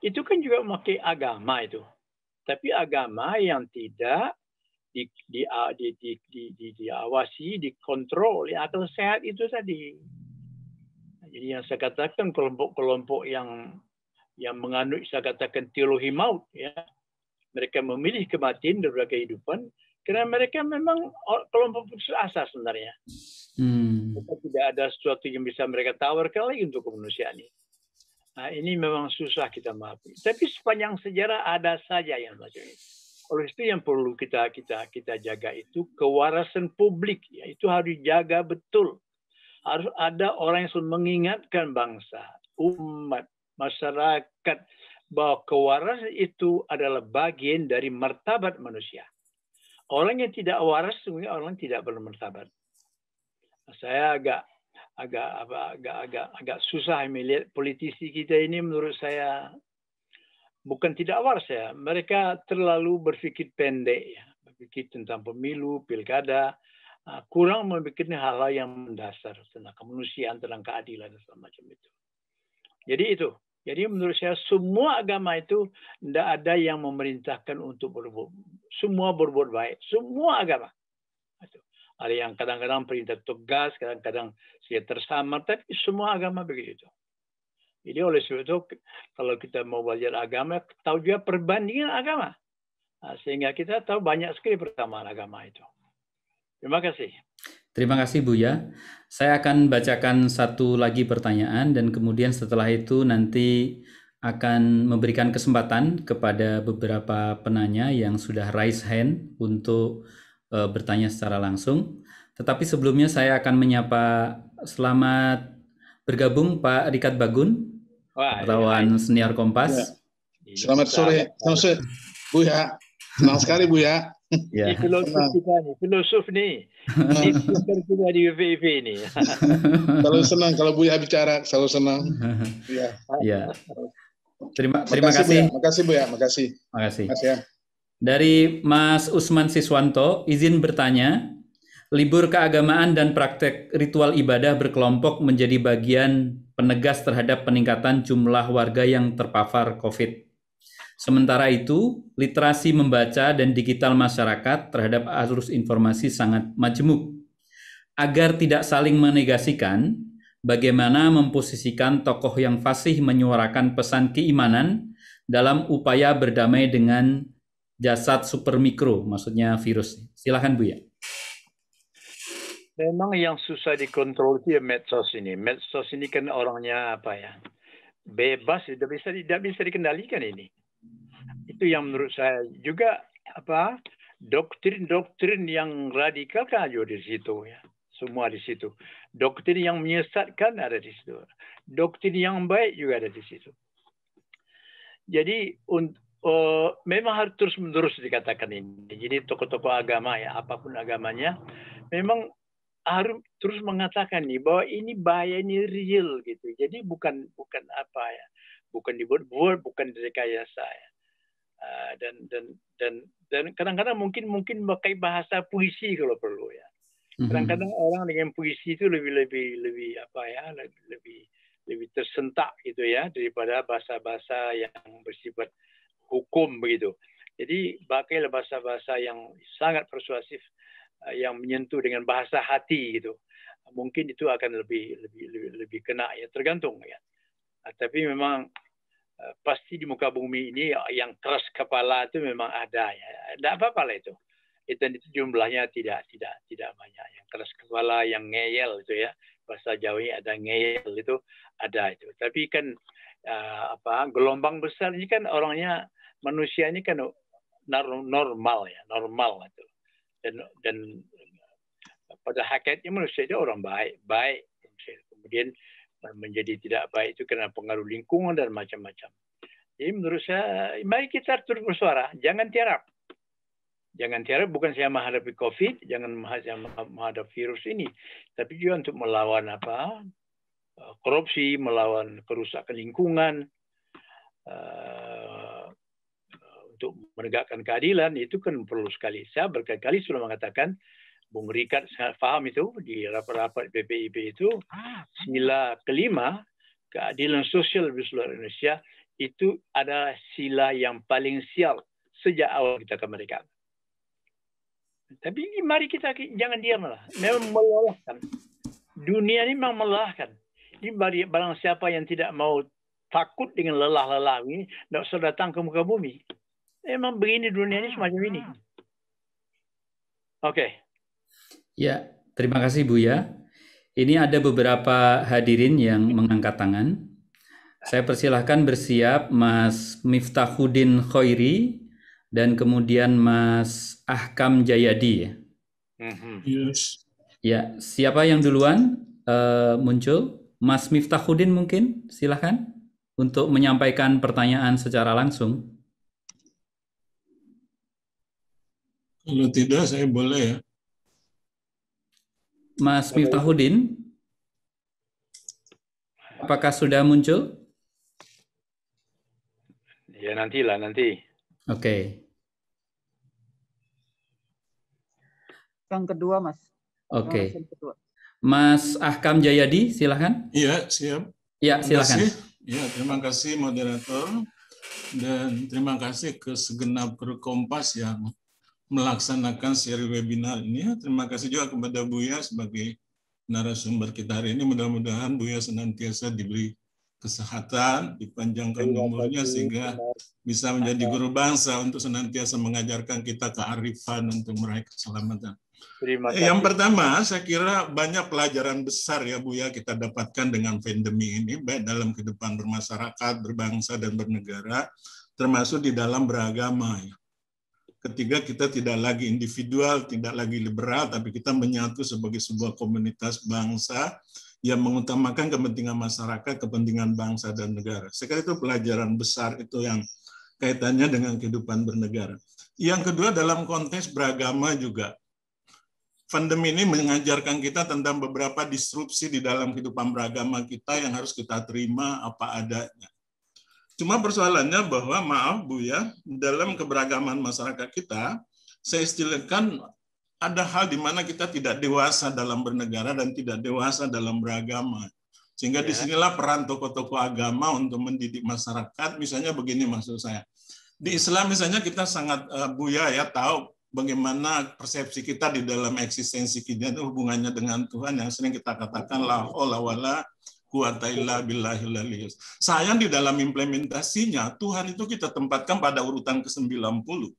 itu kan juga memakai agama itu. Tapi agama yang tidak diawasi, dikontrol, yang akal sehat itu tadi. Jadi yang saya katakan kelompok-kelompok yang menganut, saya katakan teologi maut, ya, mereka memilih kematian daripada kehidupan karena mereka memang kelompok putus asa sebenarnya. Tidak ada sesuatu yang bisa mereka tawarkan lagi untuk kemanusiaan ini. Nah, ini memang susah kita maafkan. Tapi sepanjang sejarah ada saja yang macam ini. Oleh itu yang perlu kita jaga itu kewarasan publik, ya, itu harus dijaga betul. Harus ada orang yang selalu mengingatkan bangsa, umat, masyarakat bahwa kewarasan itu adalah bagian dari martabat manusia. Orang yang tidak waras sebenarnya orang tidak bermartabat. Saya agak susah melihat politisi kita ini, menurut saya bukan tidak waras ya. Mereka terlalu berpikir pendek ya, berpikir tentang pemilu, pilkada, kurang memikirkan hal-hal yang mendasar tentang kemanusiaan, tentang keadilan dan segala macam itu. Jadi itu. Jadi menurut saya semua agama itu tidak ada yang memerintahkan untuk berbuat. Semua berbuat baik. Semua agama. Ada yang kadang-kadang perintah tegas, kadang-kadang saya tersamar, tapi semua agama begitu. Jadi oleh sebab itu, kalau kita mau belajar agama, tahu juga perbandingan agama. Sehingga kita tahu banyak sekali persamaan agama itu. Terima kasih. Terima kasih Buya. Saya akan bacakan satu lagi pertanyaan dan kemudian setelah itu nanti akan memberikan kesempatan kepada beberapa penanya yang sudah raise hand untuk bertanya secara langsung. Tetapi sebelumnya saya akan menyapa selamat bergabung Pak Rikat Bagun, wartawan senior Kompas. Ya. Selamat sore Buya. Senang sekali Buya. Ya. Ini filosof nih. Ini speaker kita di WVV ini. Selalu senang kalau Buya bicara, selalu senang. Ya. Ya. Terima kasih. Makasih Buya, makasih. Makasih. Makasih ya. Dari Mas Usman Siswanto, izin bertanya, libur keagamaan dan praktek ritual ibadah berkelompok menjadi bagian penegas terhadap peningkatan jumlah warga yang terpapar COVID. Sementara itu, literasi membaca dan digital masyarakat terhadap arus informasi sangat majemuk. Agar tidak saling menegasikan, bagaimana memposisikan tokoh yang fasih menyuarakan pesan keimanan dalam upaya berdamai dengan jasad supermikro, maksudnya virus. Silakan Buya. Memang yang susah dikontrol itu ya medsos ini. Medsos ini kan orangnya apa ya, bebas, tidak bisa dikendalikan ini. Itu yang menurut saya juga apa, doktrin yang radikal kan ada di situ ya, semua di situ. Doktrin yang menyesatkan ada di situ. Doktrin yang baik juga ada di situ. Jadi memang harus terus-menerus dikatakan ini. Jadi tokoh-tokoh agama ya, apapun agamanya, memang harus terus mengatakan nih bahwa ini bahaya, ini real gitu. Jadi bukan apa ya, bukan dibuat-buat, bukan direkayasa ya. Dan kadang-kadang mungkin pakai bahasa puisi kalau perlu ya. Kadang-kadang orang dengan puisi itu lebih apa ya, lebih tersentak gitu ya daripada bahasa-bahasa yang bersifat hukum begitu. Jadi pakailah bahasa-bahasa yang sangat persuasif, yang menyentuh dengan bahasa hati gitu. Mungkin itu akan lebih kena ya, tergantung ya. Tapi memang pasti di muka bumi ini yang keras kepala itu memang ada ya. Tidak apa-apa lah itu. dan itu jumlahnya tidak banyak. Yang keras kepala, yang ngeyel itu ya, bahasa Jawanya ada ngeyel itu ada itu. Tapi kan gelombang besar ini kan orangnya, manusia ini kan normal ya, normal itu. Dan pada hakikatnya manusia itu orang baik. Kemudian menjadi tidak baik itu karena pengaruh lingkungan dan macam-macam. Jadi menurut saya, mari kita terus bersuara, jangan tiarap. Jangan tiarap, bukan saya menghadapi COVID, jangan menghadapi virus ini, tapi juga untuk melawan korupsi, melawan kerusakan lingkungan, untuk menegakkan keadilan, itu kan perlu sekali. Saya berkali-kali sudah mengatakan, Bung Rikat sangat paham itu di rapat-rapat PPIP itu, sila kelima, keadilan sosial di seluruh Indonesia, itu adalah sila yang paling sial sejak awal kita kemerdekaan. Tapi mari kita jangan diamlah. Memang melelahkan. Dunia ini memang melelahkan. Ini barang siapa yang tidak mau takut dengan lelah-lelah ini, tidak usah datang ke muka bumi. Memang begini dunia ini semacam ini. Oke. Ya, terima kasih Buya. Ini ada beberapa hadirin yang mengangkat tangan. Saya persilahkan bersiap Mas Miftahuddin Khoiri dan kemudian Mas Ahkam Jayadi. Yes. Ya, siapa yang duluan muncul? Mas Miftahuddin mungkin, silahkan untuk menyampaikan pertanyaan secara langsung. Kalau tidak, saya boleh ya. Mas Miftahuddin, apakah sudah muncul? Ya nantilah. Oke. Yang kedua, Mas. Oke. Mas Ahkam Jayadi, silahkan. Iya, siap. Ya, silahkan. Ya, terima kasih moderator. Dan terima kasih ke segenap kru Kompas yang melaksanakan seri webinar ini. Terima kasih juga kepada Buya sebagai narasumber kita hari ini. Mudah-mudahan Buya senantiasa diberi kesehatan, dipanjangkan umurnya sehingga bisa menjadi guru bangsa untuk senantiasa mengajarkan kita kearifan untuk meraih keselamatan. Yang pertama, saya kira banyak pelajaran besar ya Buya kita dapatkan dengan pandemi ini, baik dalam kehidupan bermasyarakat, berbangsa, dan bernegara, termasuk di dalam beragama. Ketiga, kita tidak lagi individual, tidak lagi liberal, tapi kita menyatu sebagai sebuah komunitas bangsa yang mengutamakan kepentingan masyarakat, kepentingan bangsa dan negara. Saya kira itu pelajaran besar itu yang kaitannya dengan kehidupan bernegara. Yang kedua, dalam konteks beragama juga. Pandemi ini mengajarkan kita tentang beberapa disrupsi di dalam kehidupan beragama kita yang harus kita terima apa adanya. Cuma persoalannya bahwa, maaf Buya, dalam keberagaman masyarakat kita, saya istilahkan ada hal di mana kita tidak dewasa dalam bernegara dan tidak dewasa dalam beragama. Sehingga disinilah peran tokoh-tokoh agama untuk mendidik masyarakat. Misalnya begini maksud saya. Di Islam misalnya kita sangat, Buya ya, tahu bagaimana persepsi kita di dalam eksistensi kita itu hubungannya dengan Tuhan yang sering kita katakan la haula wala quwata illa billahil aliyyil. Sayang di dalam implementasinya Tuhan itu kita tempatkan pada urutan ke-90.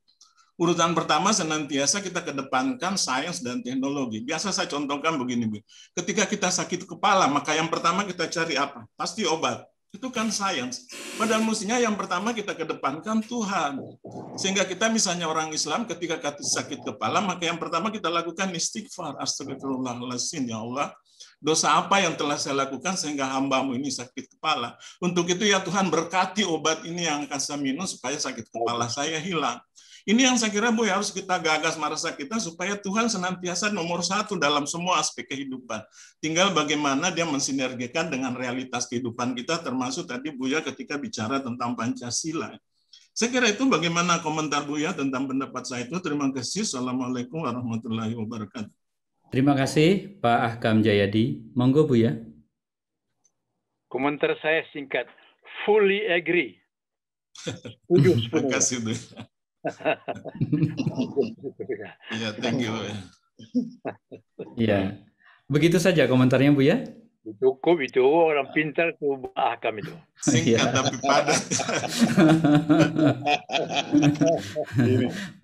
Urutan pertama senantiasa kita kedepankan sains dan teknologi. Biasa saya contohkan begini, Bu. Ketika kita sakit kepala, maka yang pertama kita cari apa? Pasti obat. Itu kan sains. Padahal mestinya yang pertama kita kedepankan Tuhan. Sehingga kita misalnya orang Islam ketika sakit kepala, maka yang pertama kita lakukan istighfar. Astagfirullahaladzim, ya Allah. Dosa apa yang telah saya lakukan sehingga hamba-Mu ini sakit kepala. Untuk itu ya Tuhan berkati obat ini yang akan saya minum supaya sakit kepala saya hilang. Ini yang saya kira Bu harus kita gagas marasa kita supaya Tuhan senantiasa nomor satu dalam semua aspek kehidupan. Tinggal bagaimana dia mensinergikan dengan realitas kehidupan kita termasuk tadi Buya ketika bicara tentang Pancasila. Saya kira itu bagaimana komentar Buya tentang pendapat saya itu. Terima kasih. Assalamualaikum warahmatullahi wabarakatuh. Terima kasih Pak Ahkam Jayadi. Monggo Buya. Komentar saya singkat. Fully agree. Terima kasih Bu. Ya, thank you. Ya, begitu saja komentarnya Bu ya. Cukup itu orang pintar tuh ahkam itu. Singkat tapi padat.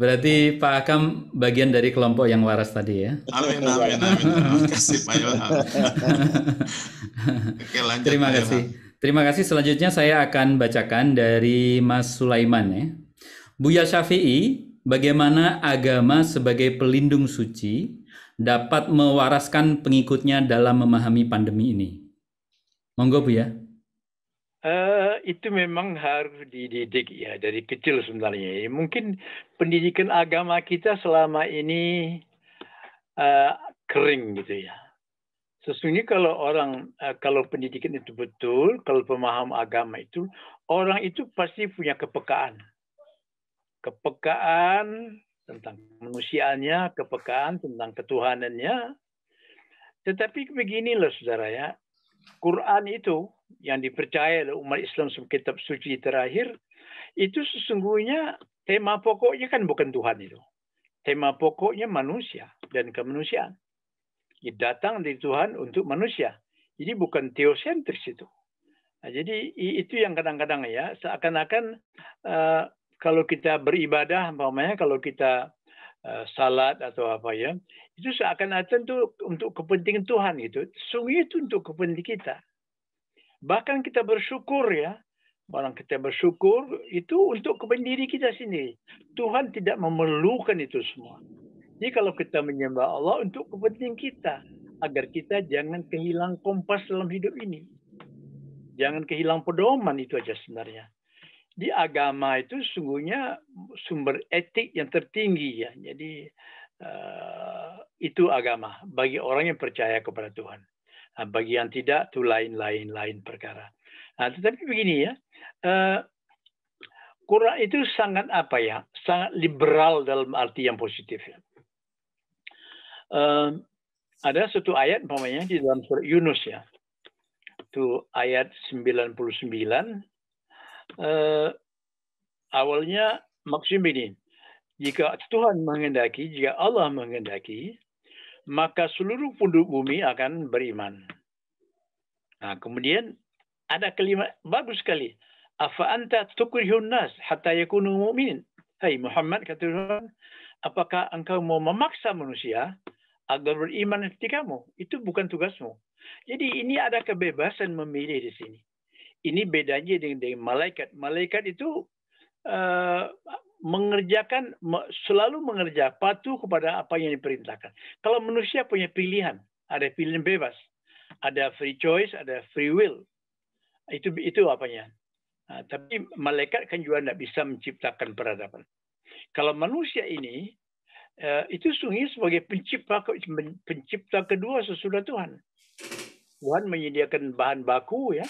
Berarti Pak Hakam bagian dari kelompok yang waras tadi ya. Amin, amin, amin. Terima kasih Pak Ilham. Oke, lanjut, Terima Pak kasih. Ilham. Terima kasih. Selanjutnya saya akan bacakan dari Mas Sulaiman ya. Buya Syafi'i, bagaimana agama sebagai pelindung suci dapat mewaraskan pengikutnya dalam memahami pandemi ini? Monggo Buya. Itu memang harus dididik ya dari kecil sebenarnya. Mungkin pendidikan agama kita selama ini kering gitu ya. Sesungguhnya kalau pendidikan itu betul, kalau pemahaman agama itu, orang itu pasti punya kepekaan. Kepekaan tentang kemanusiaannya, kepekaan tentang ketuhanannya. Tetapi beginilah saudara ya, Quran itu yang dipercaya oleh umat Islam sebagai kitab suci terakhir, itu sesungguhnya tema pokoknya kan bukan Tuhan itu. Tema pokoknya manusia dan kemanusiaan. Dia datang dari Tuhan untuk manusia. Jadi bukan teosentris itu. Nah, jadi itu yang kadang-kadang ya, seakan-akan kalau kita beribadah, umpamanya kalau kita salat atau apa ya, itu seakan-akan itu untuk kepentingan Tuhan gitu. Sungguh itu untuk kepentingan kita. Bahkan kita bersyukur ya, orang kita bersyukur itu untuk kepentingan diri kita sendiri. Tuhan tidak memerlukan itu semua. Jadi kalau kita menyembah Allah untuk kepentingan kita, agar kita jangan kehilang kompas dalam hidup ini. Jangan kehilang pedoman, itu aja sebenarnya. Di agama itu sungguhnya sumber etik yang tertinggi ya. Jadi itu agama bagi orang yang percaya kepada Tuhan. Nah, bagi yang tidak itu lain perkara. Nah, tetapi begini ya, Quran itu sangat sangat liberal dalam arti yang positif ya. Ada satu ayat umpamanya di dalam surat Yunus ya. Itu ayat 99. Awalnya maksudnya begini, jika Tuhan menghendaki, jika Allah menghendaki, maka seluruh penduduk bumi akan beriman. Nah, kemudian ada kalimat bagus sekali. Afa anta tukrihun nas hatta yakunu mu'minin. Hai Muhammad, kata Tuhan, apakah engkau mau memaksa manusia agar beriman seperti kamu? Itu bukan tugasmu. Jadi ini ada kebebasan memilih di sini. Ini bedanya dengan malaikat. Malaikat itu selalu mengerjakan patuh kepada apa yang diperintahkan. Kalau manusia punya pilihan, ada pilihan bebas, ada free choice, ada free will. Itu apanya. Nah, tapi malaikat kan juga tidak bisa menciptakan peradaban. Kalau manusia ini itu sungguh sebagai pencipta kedua sesudah Tuhan. Tuhan menyediakan bahan baku ya.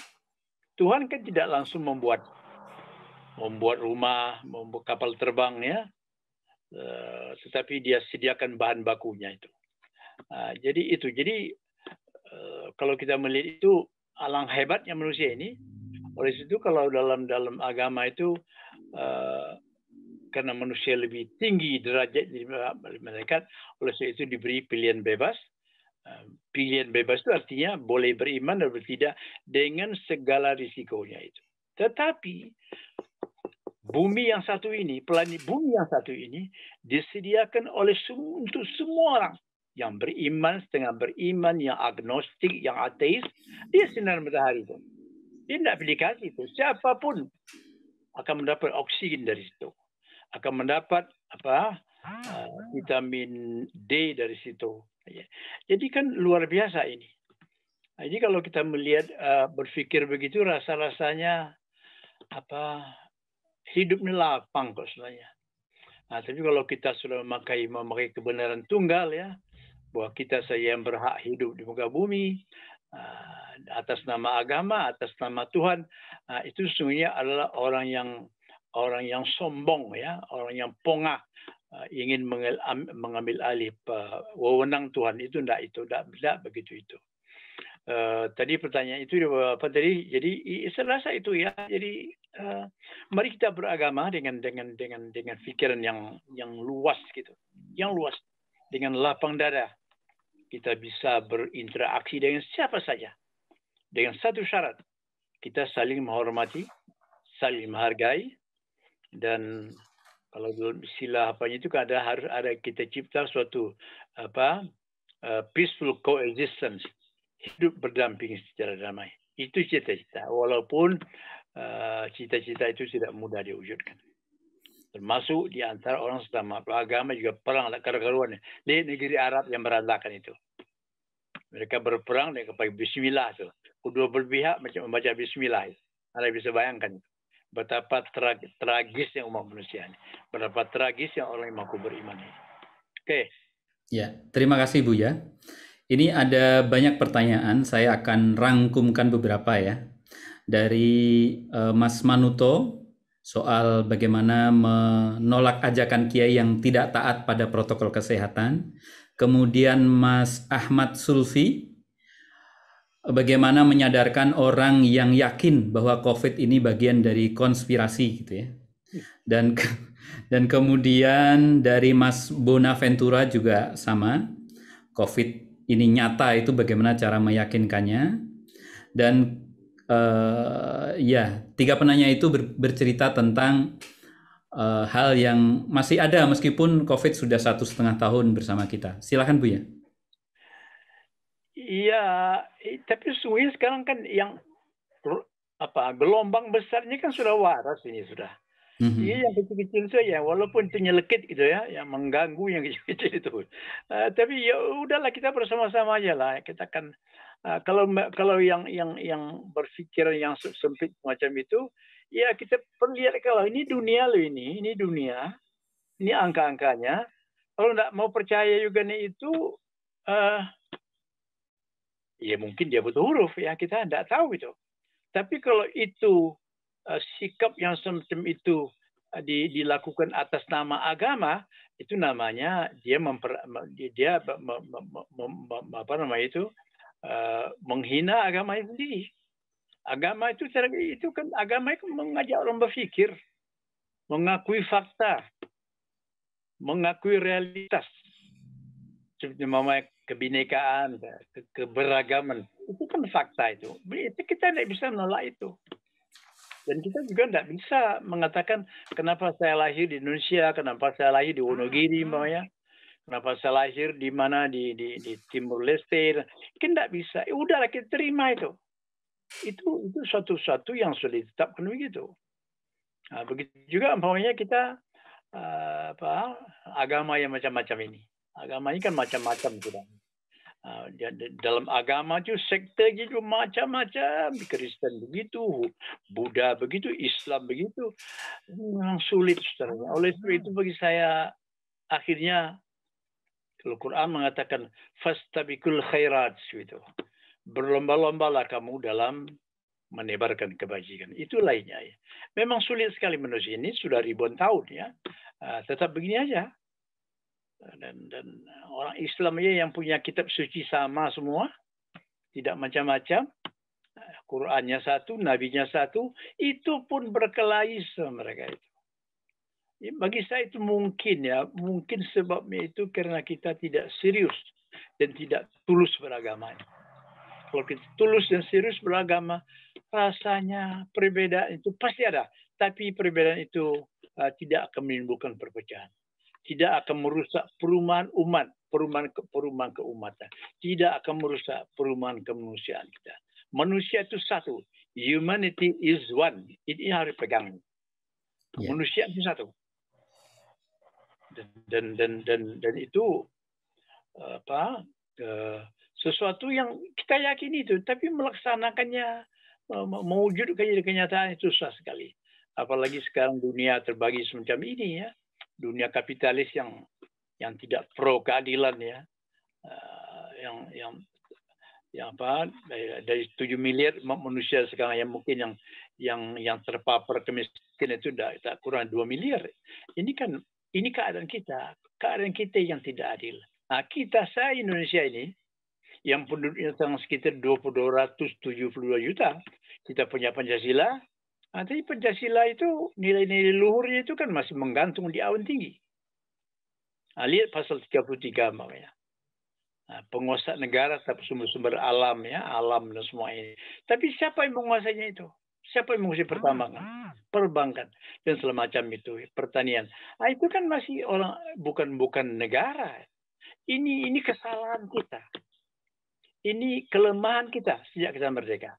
Tuhan kan tidak langsung membuat rumah, membuat kapal terbang ya, tetapi dia sediakan bahan bakunya itu. Jadi kalau kita melihat itu alang hebatnya manusia ini. Oleh itu kalau dalam agama itu karena manusia lebih tinggi derajat dari malaikat, oleh itu diberi pilihan bebas. Pilihan bebas itu artinya boleh beriman atau tidak dengan segala risikonya itu. Tetapi bumi yang satu ini, planet bumi yang satu ini disediakan untuk semua orang yang beriman, setengah beriman, yang agnostik, yang ateis, dia sinar matahari itu. Dia tidak pilih kasih itu. Siapapun akan mendapat oksigen dari situ, akan mendapat vitamin D dari situ. Jadi kan luar biasa ini. Jadi kalau kita melihat berpikir begitu, rasanya hidup ini lapang kok sebenarnya. Nah, tapi kalau kita sudah memakai kebenaran tunggal ya, bahwa kita saja yang berhak hidup di muka bumi atas nama agama, atas nama Tuhan, itu sesungguhnya adalah orang yang sombong ya, orang yang pongah, ingin mengambil alih wewenang Tuhan. Itu tidak begitu itu. Tadi pertanyaan itu apa tadi? Jadi saya rasa itu ya. Jadi mari kita beragama dengan pikiran yang luas gitu, yang luas, dengan lapang dada. Kita bisa berinteraksi dengan siapa saja. dengan satu syarat, kita saling menghormati, saling menghargai, dan kalau dalam istilah apanya itu kan harus ada kita cipta suatu peaceful coexistence, hidup berdamping secara damai. Itu cita-cita, walaupun cita-cita itu tidak mudah diwujudkan. Termasuk di antara orang sesama beragama juga perang karuan. Lihat negeri Arab yang berantakan itu. Mereka berperang dengan pakai bismillah itu. Kedua berpihak macam membaca bismillah. Anda bisa bayangkan betapa tragisnya umat manusia ini. Betapa tragisnya orang yang mengaku beriman ini. Oke. Ya, terima kasih Buya. Ini ada banyak pertanyaan, saya akan rangkumkan beberapa ya. Dari Mas Manuto, soal bagaimana menolak ajakan kiai yang tidak taat pada protokol kesehatan. Kemudian Mas Ahmad Sulfi, bagaimana menyadarkan orang yang yakin bahwa COVID ini bagian dari konspirasi gitu ya. Dan kemudian dari Mas Bonaventura juga sama, COVID ini nyata, itu bagaimana cara meyakinkannya. Dan tiga penanya itu bercerita tentang hal yang masih ada meskipun COVID sudah 1,5 tahun bersama kita. Silakan Bu ya. Iya, tapi sesungguhnya sekarang kan yang gelombang besarnya kan sudah waras ini sudah. Iya, yang kecil-kecil saja, walaupun itu nyelekit gitu ya, yang mengganggu yang kecil-kecil itu. Tapi ya udahlah, kita bersama-sama aja lah. Kita kan kalau yang berpikir yang sempit macam itu, ya kita perlu lihat kalau ini dunia loh, ini dunia, ini angka-angkanya. Kalau nggak mau percaya juga nih itu, ya mungkin dia butuh huruf ya, kita nggak tahu itu. Tapi kalau itu sikap yang semacam itu dilakukan atas nama agama, itu namanya dia menghina agama itu sendiri. Agama itu kan agama itu mengajak orang berpikir, mengakui fakta, mengakui realitas, seperti namanya kebinekaan, keberagaman, itu kan fakta itu. Itu kita tidak bisa menolak itu. Dan kita juga tidak bisa mengatakan kenapa saya lahir di Indonesia, kenapa saya lahir di Wonogiri, kenapa saya lahir di mana di Timur Leste. Kita tidak bisa. Udahlah, kita terima itu. Itu suatu yang sudah ditetapkan begitu. Nah, begitu juga umpamanya kita agama yang macam-macam ini. Agama ini kan macam-macam sudah. Dalam agama itu sekte gitu macam-macam, Kristen begitu, Buddha begitu, Islam begitu, memang sulit saudara. Oleh itu bagi saya akhirnya kalau Quran mengatakan fastabiqul khairat gitu, berlomba-lombalah kamu dalam menebarkan kebajikan. Itu lainnya ya. Memang sulit sekali manusia ini sudah ribuan tahun ya, tetap begini aja. Dan orang Islam yang punya kitab suci sama semua, tidak macam-macam, Qurannya satu, Nabinya satu, itu pun berkelahi sama mereka itu. Bagi saya itu mungkin sebabnya itu karena kita tidak serius dan tidak tulus beragama. Kalau kita tulus dan serius beragama, rasanya perbedaan itu pasti ada, tapi perbedaan itu tidak akan menimbulkan perpecahan. Tidak akan merusak perumahan umat, perumahan keumatan. Tidak akan merusak perumahan kemanusiaan kita. Manusia itu satu. Humanity is one. Ini harus pegang. Manusia itu satu. Dan itu sesuatu yang kita yakini itu, tapi melaksanakannya, mewujudkannya di kenyataan itu susah sekali. Apalagi sekarang dunia terbagi semacam ini ya. Dunia kapitalis yang tidak pro keadilan ya, dari 7 miliar manusia sekarang yang mungkin yang terpapar kemiskinan itu tak kurang 2 miliar. Ini keadaan kita yang tidak adil. Nah, saya Indonesia ini yang penduduknya sekitar 272 juta, kita punya Pancasila. Tapi Pancasila itu nilai-nilai luhurnya itu kan masih menggantung di awan tinggi. Lihat pasal 33 makanya. penguasa negara tapi sumber-sumber alam ya, alam dan semua ini. Tapi siapa yang menguasainya itu? Siapa yang menguasai pertambangan, perbankan dan semacam itu, pertanian. Itu kan masih orang bukan negara. Ini kesalahan kita. Ini kelemahan kita sejak kita merdeka.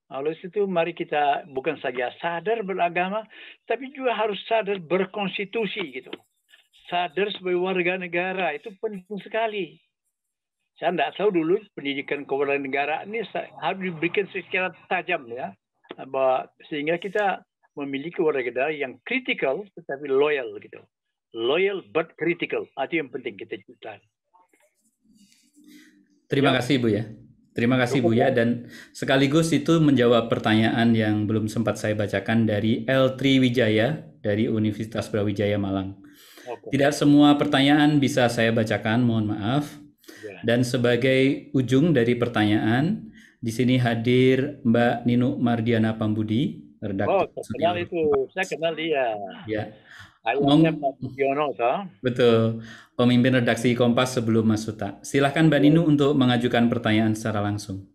Oleh itu mari kita bukan saja sadar beragama, tapi juga harus sadar berkonstitusi gitu. Sadar sebagai warga negara itu penting sekali. Saya tidak tahu dulu pendidikan kewarganegaraan ini harus diberikan secara tajam ya, sehingga kita memiliki warga negara yang critical tetapi loyal gitu. Loyal but critical, itu yang penting kita ciptakan. Terima kasih Bu ya. Terima kasih Bu ya, dan sekaligus itu menjawab pertanyaan yang belum sempat saya bacakan dari L3 Wijaya dari Universitas Brawijaya Malang. Tidak semua pertanyaan bisa saya bacakan, mohon maaf. Dan sebagai ujung dari pertanyaan, di sini hadir Mbak Ninu Mardiana Pambudi, redaktur. Kenal itu, saya kenal dia. Ya. Ayahnya Pak Sugiono, toh? Betul, pemimpin redaksi Kompas sebelum Mas Suta. Silahkan Mbak Ninu untuk mengajukan pertanyaan secara langsung.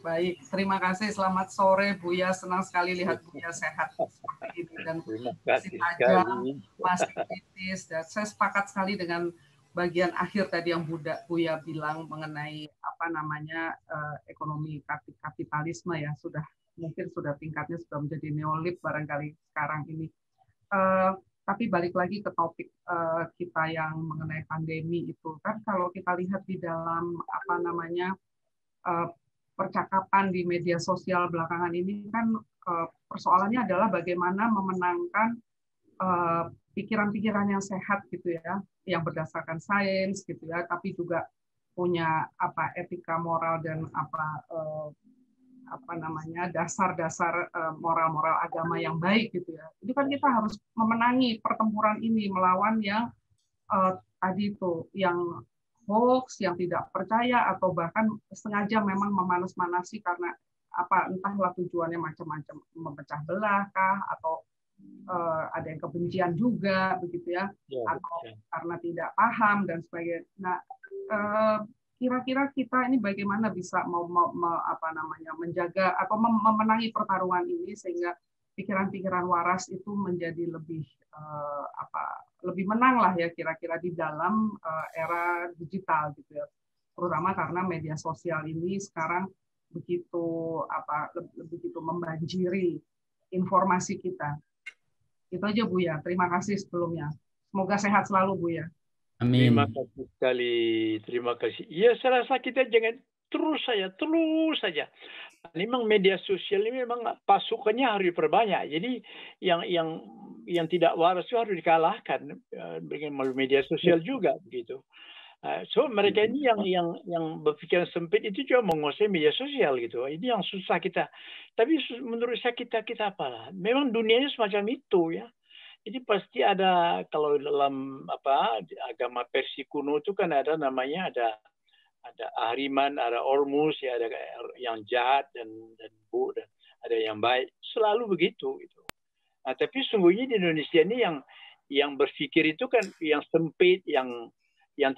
Baik, terima kasih. Selamat sore Buya, senang sekali lihat Buya sehat seperti ini dan masih tajam, masih kritis. Dan saya sepakat sekali dengan bagian akhir tadi yang Buya bilang mengenai ekonomi kapitalisme ya, mungkin tingkatnya sudah menjadi neolib barangkali sekarang ini. Tapi balik lagi ke topik kita yang mengenai pandemi itu kan, kalau kita lihat di dalam percakapan di media sosial belakangan ini kan, persoalannya adalah bagaimana memenangkan pikiran-pikiran yang sehat gitu ya, yang berdasarkan sains gitu ya, tapi juga punya etika moral dan dasar-dasar moral-moral agama yang baik gitu ya. Itu kan kita harus memenangi pertempuran ini melawan yang tadi itu yang hoax, yang tidak percaya atau bahkan sengaja memang memanas-manasi karena entahlah tujuannya macam-macam, memecah belah kah, atau ada yang kebencian juga begitu ya, atau karena tidak paham dan sebagainya. Nah, kira-kira kita ini bagaimana bisa menjaga atau memenangi pertarungan ini sehingga pikiran-pikiran waras itu menjadi lebih menang lah ya kira-kira di dalam era digital gitu ya, terutama karena media sosial ini sekarang begitu membanjiri informasi kita. Itu aja Bu ya, terima kasih sebelumnya, semoga sehat selalu Bu ya. Amin. Terima kasih sekali, terima kasih. Ya, saya rasa kita jangan terus saja. Memang media sosial ini memang pasukannya harus diperbanyak. Jadi yang tidak waras itu harus dikalahkan dengan media sosial juga begitu. So mereka ini yang berpikiran sempit itu juga menguasai media sosial gitu. Ini yang susah kita. Tapi menurut saya kita apalah. Memang dunianya semacam itu ya. Jadi pasti ada, kalau dalam agama Persia kuno itu kan ada namanya ada Ahriman, ada Ormus, ya ada yang jahat dan ada yang baik. Selalu begitu gitu. Nah, tapi sungguhnya di Indonesia ini yang berpikir itu kan yang sempit, yang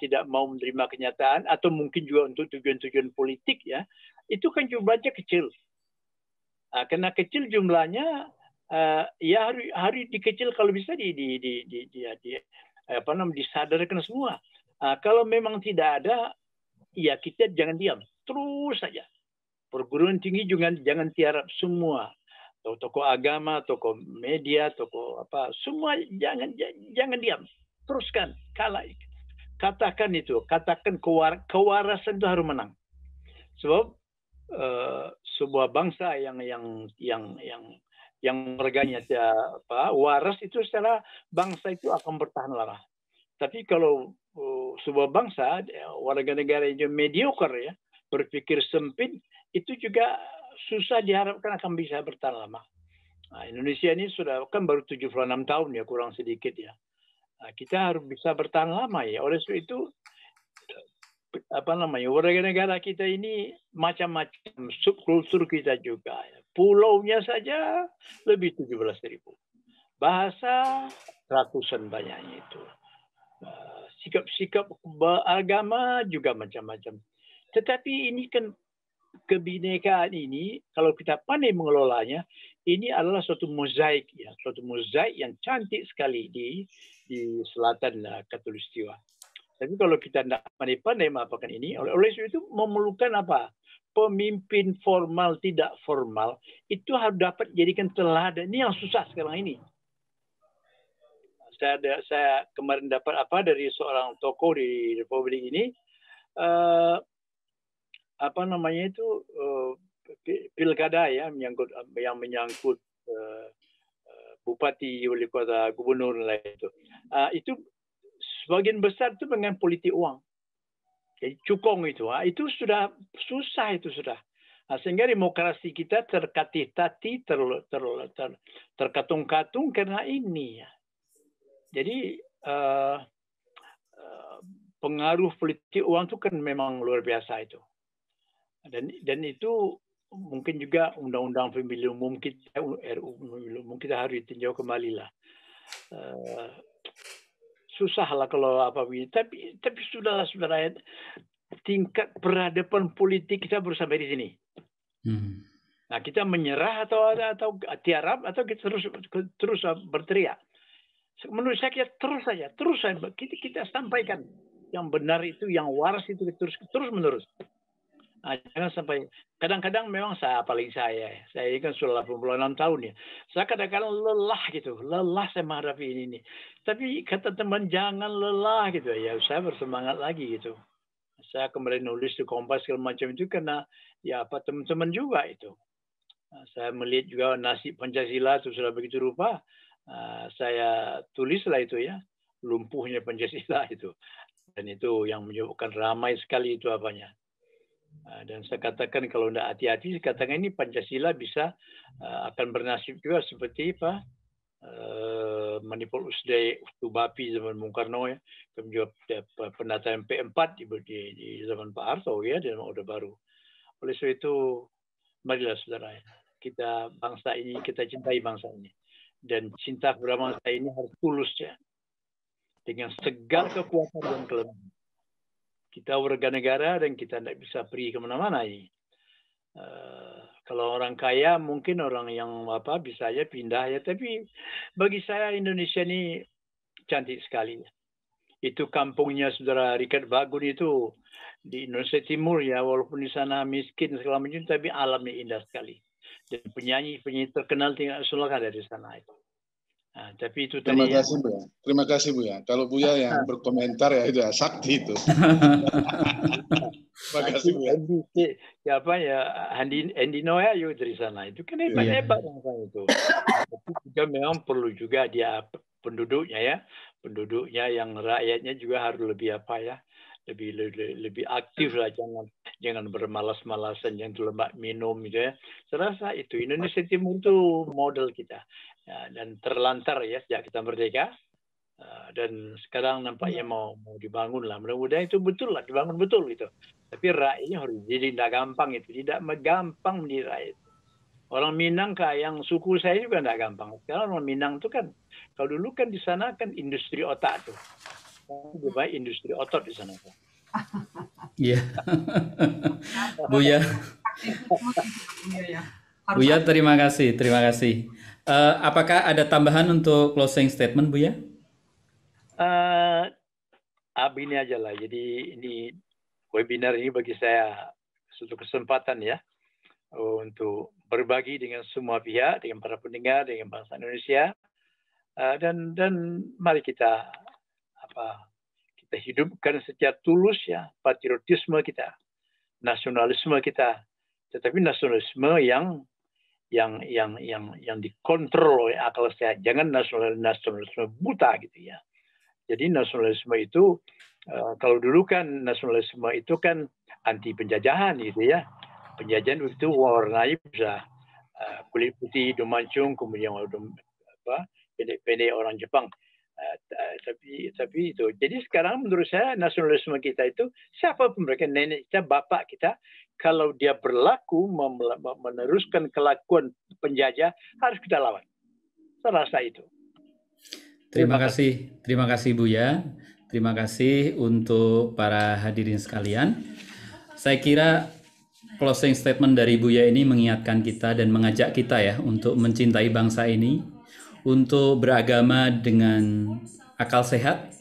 tidak mau menerima kenyataan atau mungkin juga untuk tujuan-tujuan politik ya. Itu kan jumlahnya kecil. Karena kecil jumlahnya, ya harus dikecil kalau bisa disadarkan semua. Kalau memang tidak ada, ya kita jangan diam, terus saja. Perguruan tinggi juga jangan tiarap semua. Tokoh agama, tokoh media, tokoh semua jangan diam, teruskan, katakan itu, katakan kewarasan itu harus menang. Sebab sebuah bangsa yang warganya waras itu secara bangsa itu akan bertahan lama. Tapi kalau sebuah bangsa warga negara yang mediocre ya, berpikir sempit, itu juga susah diharapkan akan bisa bertahan lama. Nah, Indonesia ini sudah kan baru 76 tahun ya, kurang sedikit ya. Nah, kita harus bisa bertahan lama ya. Oleh sebab itu warga negara kita ini macam-macam, subkultur kita juga. Pulaunya saja lebih 17.000. Bahasa ratusan banyaknya itu. sikap-sikap beragama juga macam-macam. Tetapi ini kan kebinekaan ini, kalau kita pandai mengelolanya, ini adalah suatu mozaik, ya, suatu mozaik yang cantik sekali di selatan Khatulistiwa. Tapi kalau kita tidak pandai-pandai mengapakan ini, oleh sebab itu memerlukan apa? Pemimpin formal, tidak formal, itu harus dapat jadikan teladan. Ini yang susah sekarang ini. Saya kemarin dapat apa dari seorang tokoh di Republik ini, apa namanya itu, pilkada ya, yang menyangkut bupati, wali kota, gubernur dan lain itu. Itu sebagian besar itu dengan politik uang. Jadi cukong itu sudah susah itu sudah. Sehingga demokrasi kita terkatih-tatih, terkatung-katung karena ini ya. Jadi pengaruh politik uang itu kan memang luar biasa itu. Dan itu mungkin juga undang-undang pemilu umum kita, RUU kita harus ditinjau kembali lah. Susah lah kalau apa begini. Tapi sudahlah saudara, tingkat peradaban politik kita baru sampai di sini. Nah, kita menyerah atau tiarap atau kita terus berteriak. Menurut saya kita terus saja kita sampaikan yang benar itu, yang waras itu terus menerus. Nah, jangan sampai kadang-kadang memang saya kan sudah 86 tahun ya. Saya kadang-kadang lelah saya menghadapi ini. Tapi kata teman jangan lelah gitu ya. Saya bersemangat lagi gitu. Saya kemarin nulis di Kompas segala macam itu karena ya apa teman-teman juga itu. Nah, saya melihat juga nasib Pancasila itu sudah begitu rupa. Saya tulislah itu ya, lumpuhnya Pancasila itu. Dan itu yang menyebabkan ramai sekali itu apanya. Dan saya katakan kalau tidak hati-hati, saya katakan ini Pancasila bisa akan bernasib juga seperti apa Manipul Usdai Ustubapi zaman Bung Karno ya, kemudian penataan P4 di zaman Pak Harto ya, di zaman Orde Baru. Oleh sebab itu, marilah saudara, kita bangsa ini, kita cintai bangsa ini. Dan cinta kepada bangsa ini harus tulus ya, dengan segala kekuatan dan kelemahan. Kita warga negara dan kita tidak bisa pergi kemana-mana ini. Kalau orang kaya mungkin orang yang bisa aja pindah ya, tapi bagi saya Indonesia ini cantik sekali. Itu kampungnya saudara Richard Bagun itu di Indonesia Timur ya, walaupun di sana miskin segala macam, tapi alamnya indah sekali. Dan penyanyi terkenal tinggal nasional kan dari sana itu. Nah, tapi itu terima tadi kasih Bu ya. Terima kasih Bu ya. Kalau Buya yang berkomentar ya itu sakti itu. Terima kasih Bu ya. Siapa ya Andi Noya juga dari sana itu kan hebat bangsa itu. Tapi juga memang perlu juga dia penduduknya yang rakyatnya juga harus lebih lebih aktif lah, jangan bermalas-malasan, jangan terlambat minum gitu ya. Saya rasa itu Indonesia Timur itu model kita ya, dan terlantar ya sejak kita merdeka dan sekarang nampaknya mau dibangun lah. Mudah-mudahan itu betul lah, dibangun betul gitu. Tapi rakyatnya harus jadi tidak gampang itu, tidak gampang menjadi rakyat. Orang Minang yang suku saya juga tidak gampang. Sekarang orang Minang itu kan, kalau dulu kan di sana kan industri otak tuh. Lebih baik industri otot di sana. Iya. Buya. Buya, terima kasih. Apakah ada tambahan untuk closing statement, Buya? Ini aja lah. Jadi ini webinar ini bagi saya suatu kesempatan ya untuk berbagi dengan semua pihak, dengan para pendengar, dengan bangsa Indonesia, dan mari kita hidupkan secara tulus ya patriotisme kita, nasionalisme kita, tetapi nasionalisme yang dikontrol oleh akal sehat, jangan nasionalisme buta gitu ya. Jadi nasionalisme itu kalau dulu kan nasionalisme itu kan anti penjajahan gitu ya, penjajahan itu warnanya bisa kulit putih, hidung mancung, kemudian pendek-pendek orang Jepang. Tapi itu. Jadi sekarang menurut saya nasionalisme kita itu siapapun mereka, nenek kita, bapak kita, kalau dia berlaku meneruskan kelakuan penjajah harus kita lawan. Saya rasa itu. Terima kasih Buya. Terima kasih untuk para hadirin sekalian. Saya kira closing statement dari Buya ini mengingatkan kita dan mengajak kita ya untuk mencintai bangsa ini, untuk beragama dengan akal sehat,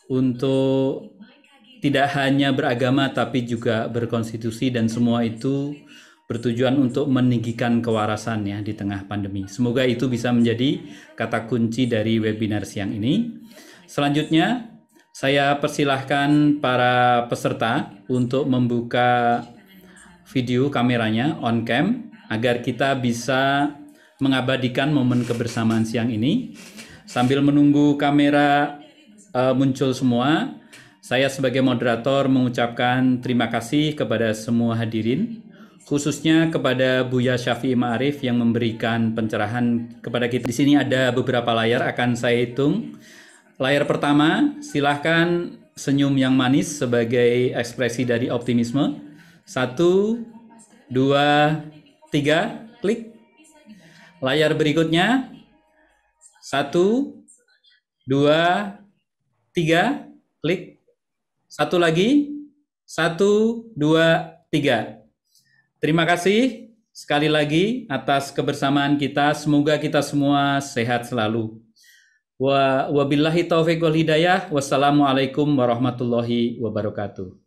untuk tidak hanya beragama tapi juga berkonstitusi, dan semua itu bertujuan untuk meninggikan kewarasan ya di tengah pandemi. Semoga itu bisa menjadi kata kunci dari webinar siang ini. Selanjutnya saya persilahkan para peserta untuk membuka video kameranya on cam agar kita bisa mengabadikan momen kebersamaan siang ini. Sambil menunggu kamera muncul semua, saya sebagai moderator mengucapkan terima kasih kepada semua hadirin, khususnya kepada Buya Syafi'i Ma'arif yang memberikan pencerahan kepada kita. Di sini ada beberapa layar, akan saya hitung. Layar pertama, silahkan senyum yang manis sebagai ekspresi dari optimisme. 1, 2, 3, klik. Layar berikutnya, 1, 2, 3, klik. Satu lagi, 1, 2, 3. Terima kasih sekali lagi atas kebersamaan kita. Semoga kita semua sehat selalu. Wabillahi taufiq wal hidayah. Wassalamualaikum warahmatullahi wabarakatuh.